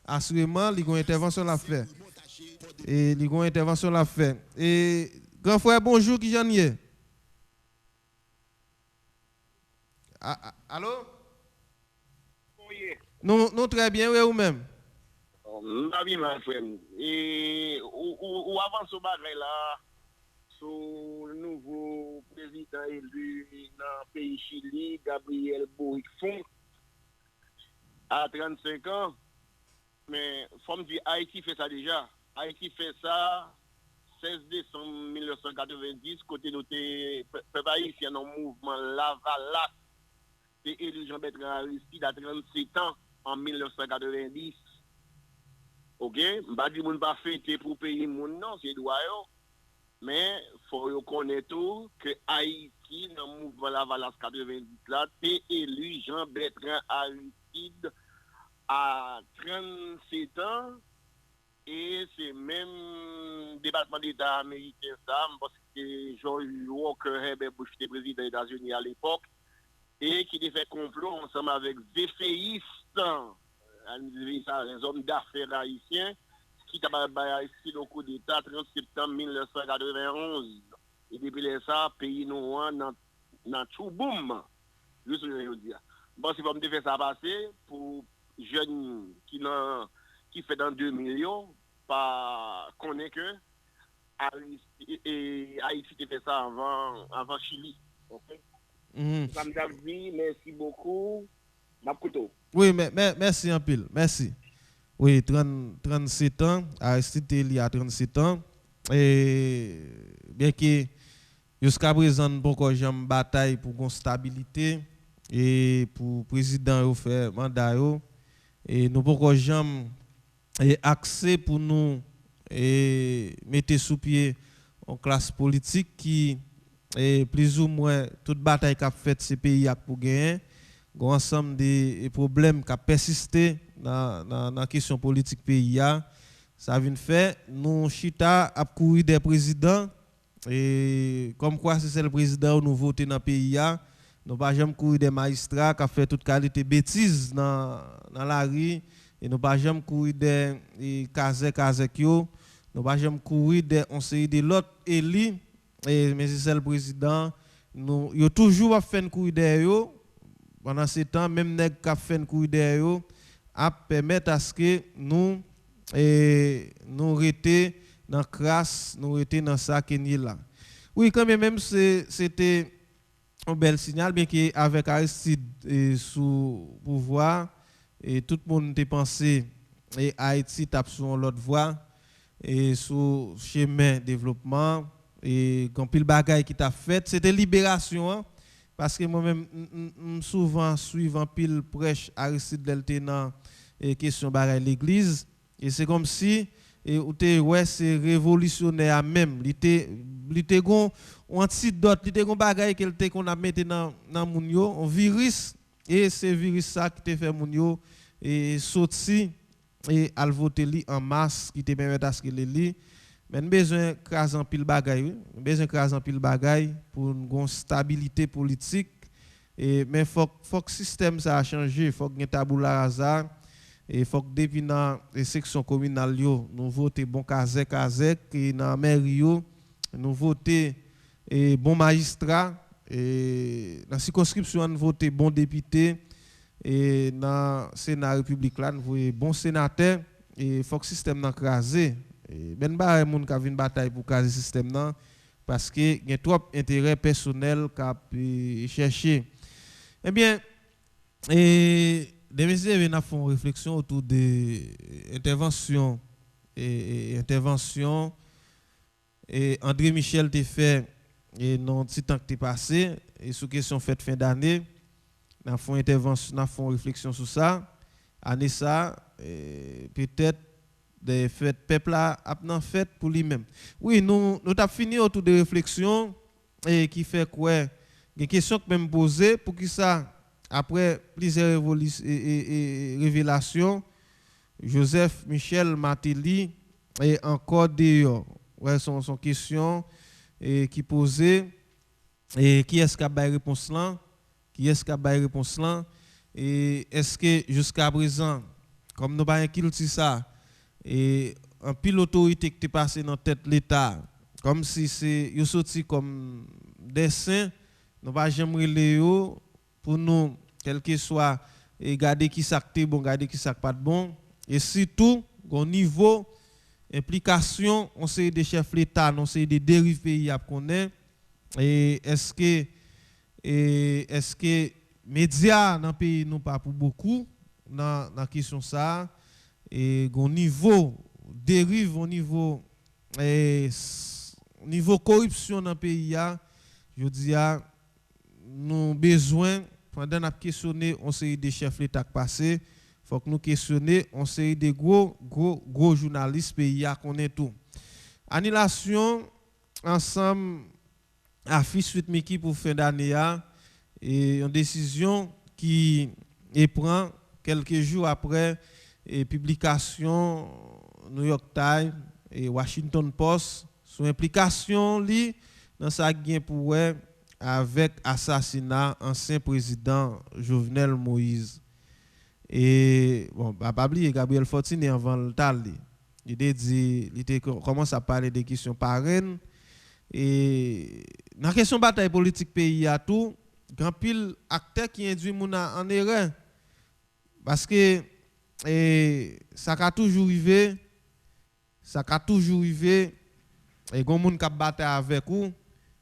assurément, il y a une intervention à faire. Et il y a une intervention à faire. Et grand frère, bonjour, qui j'en ai? Allô? Non, très bien, oui, ou même? Oui, mon frère. Et ou avant ce bagage là, le nouveau président élu dans le pays Chili, Gabriel Boric Font, à 35 ans. Mais faut me dire, Haïti fait ça déjà. Haïti fait ça 16 décembre 1990, côté de peuple haïtien dans le mouvement Lavalas. C'est élu Jean-Bertrand Aristide à 37 ans en 1990. OK, m'pa di moun pas fêter pour payer moun non, c'est droit yo. Mais faut yo connaître tout que Haïti dans le mouvement la Valace 90 là, t'es élu Jean-Bertrand Aristide à 37 ans et c'est même département d'État américain ça parce que George Walker Herbert Bush était président des États-Unis à l'époque et qui a fait complot ensemble avec Zéphéiste, un homme d'affaires haïtien qui a fait au coup d'État 30 septembre 1991 et depuis ça pays noir dans tout boom juste je dire bon si vous me faire ça passer pour jeunes qui fait dans 2 millions pas connaît que Haïti fait ça avant Chili. OK. Ça me dit merci beaucoup. Oui, mais merci un pile. Merci. Oui, 37 ans, Aristide il y a 37 ans et bien que jusqu'à présent beaucoup j'aime bataille pour une stabilité et pour président faire mandat et nous beaucoup j'aime accès pour nous et mettre sous pied en classe politique qui est plus ou moins toute bataille qu'a fait ces pays pour gagner un ensemble de problèmes qui ont persisté dans la question politique pays ça vient faire nous chita a courir des présidents et comme quoi c'est le président nous voter dans pays nous pas jamais courir des magistrats qui ont fait toute qualité bêtises dans la rue et nous pas jamais courir des kazek yo nous pas jamais courir des conseillers de l'autre élu et mais c'est le président nous yo toujours fait courir des yo pendant ce temps même nèg qui fait courir des yo a permettre à ce que nous rester dans crasse nous rester dans ça qui est là oui quand même c'était un bel signal bien qu'avec Aristide sous pouvoir et tout le monde était pensé et Haïti tape sur l'autre voie et sur chemin développement et quand pile bagaille qui t'a fait c'était libération parce que moi-même souvent suivant pile prêche Aristide Deltenant et question bagaille l'église et c'est comme si et ouais c'est révolutionnaire même il était gon antidote il était gon bagaille qu'on a metté dans moun yo un virus et c'est virus ça qui te fait moun yo et sorti et al voter li en masse qui te permet à ce que li mais besoin crasan pile bagaille pour une stabilité politique et mais faut que système ça a changé faut que tabula rasa et faut que depuis dans les sections communales yo nous voter bon kazek et dans mairie yo nous voter et bon magistrat et dans circonscription nous voter bon député et dans le Sénat République là nous voyons bon sénateur et faut que système nan crasé et ben ba moun ka vinn bataille pour craser système nan parce que y a trop intérêt personnel qu'a chercher eh bien et des messieurs nous font réflexion autour des interventions et André Michel t'a fait et non petit temps qui est passé et sous question fête fin d'année nous font intervention nous font réflexion sur ça année ça peut-être des fêtes peuple a fait pour lui-même oui nous t'a fini autour de réflexion et qui fait quoi des questions que même poser pour qui ça après plusieurs révélations Joseph Michel Martelly et encore dehors ouais son question et qui posait et qui est-ce qui a bail réponse là et est-ce que jusqu'à présent comme nous pas inculti ça et un pile autorité qui est passé dans tête l'état comme si c'est yo sorti comme dessin nous pas jamais relé pour nous quel que soit et garder qui ça bon garder qui ça pas de bon et surtout au niveau implication on sait des chefs l'état on sait des dérives pays à connaît et est-ce que médias dans le pays non pas pour beaucoup dans question ça et au niveau dérive au niveau corruption dans le pays je dis nous besoin pendant n'a questionner on sait des chefs l'état passé faut que nous questionner on série de gros journalistes pays à connaître tout. Annulation ensemble affiche suite Mickey pour fin d'année et une décision qui est prend quelques jours après et publication New York Times et Washington Post sur implication li dans sa gain pour avec assassinat ancien président Jovenel Moïse. Et bon, pas oublier Gabriel Fortuné avant le tal il commence à parler des questions parraines et dans la question bataille politique pays à tout grand pile acteur qui induit moun en erreur parce que ça a toujours arrivé et gon moun k'ap battre avec ou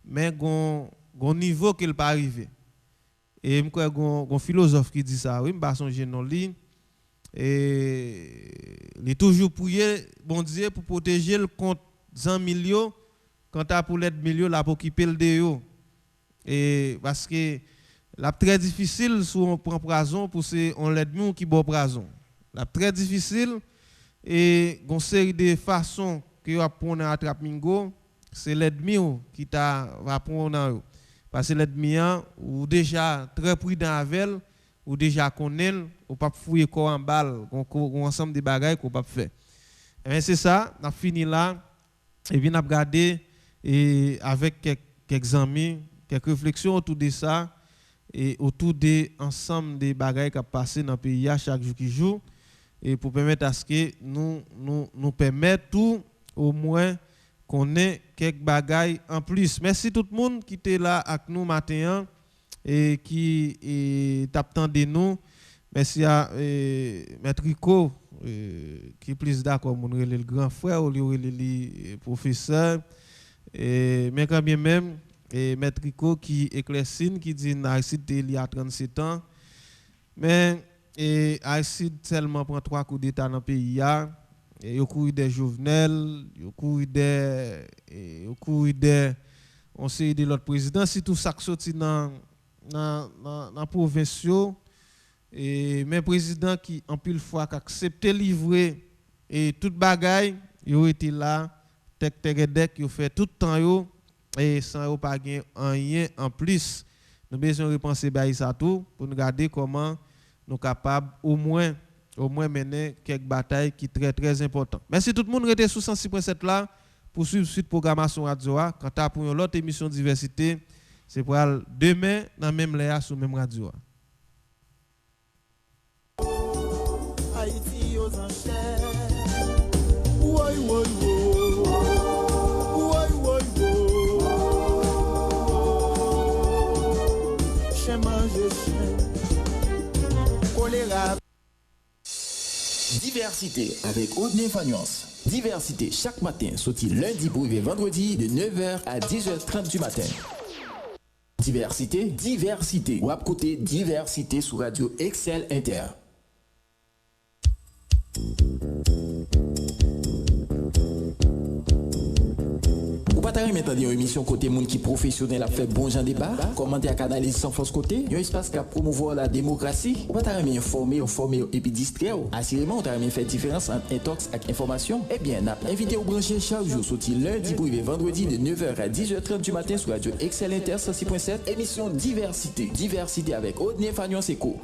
mais gon niveau qu'il pas arrivé et m'kwa gon philosophe qui dit ça oui m'pa songer non li et il toujours prier bon Dieu pour protéger le compte 100 millions quand ta pour l'aide millions la pour occuper le déo et parce que la très difficile si on prend poison pour c'est on l'aide nous qui bon poison la très difficile et une série de façons que va prendre attrape mingo c'est l'ennemi qui t'a va prendre parce que l'ennemi ou déjà très prudent avec ou déjà connaît ou pas fouiller corps en balle on ensemble de bagages qu'on pas faire et c'est ça on a fini là et puis on a regardé et avec quelques amis quelques réflexions autour de ça et autour des ensemble des bagages qui passé dans le pays chaque jour qui joue et pour permettre à ce que nous permettre tout au moins qu'on ait quelques bagages en plus. Merci tout le monde qui était là avec nous matin et qui t'attendait nous. Merci à Maître Rico qui est plus d'accord pour le grand frère ou le professeur mais quand bien même Maître Rico qui éclaircit qui dit Aristide il y a 37 ans mais Aristide tellement prend 3 coups d'état dans le pays et au cours des Jovenel au cours des on sait de l'autre président si tout ça sorti dans province et même président qui en pile fois qui accepté livrer et toute bagaille yo été là tek yo fait tout temps yo et sans pas gagner rien en plus nous besoin repenser ça tout pour nous regarder comment nous capables au moins mener quelques batailles qui très très importantes. Merci tout le monde rester sous 106.7 là pour suivre suite programmation radio quant à pour une autre émission diversité c'est pour demain dans même léa sur même radio. Haïti aux enchères. Woy woy woy. Chien mange chien. Choléra. Diversité avec Audney Fagnance. Diversité chaque matin, sorti lundi pour vendredi de 9h à 10h30 du matin. Diversité. Ou à côté diversité sur Radio Excel Inter. Ou pas t'arrêter maintenant une émission côté monde qui professionnel a fait bon genre débat, commenter à canaliser sans force côté, un espace qui a promouvoir la démocratie. Ou pas t'arrêter informer et puis distraire. Assurément, on t'arrêter faire différence entre intox et information. Eh bien, n'a invité au brancher chaque jour sorti lundi pour vendredi de 9h à 10h30 du matin sur Radio Excel Inter 106.7, émission Diversité avec Audney Fagnon Seco.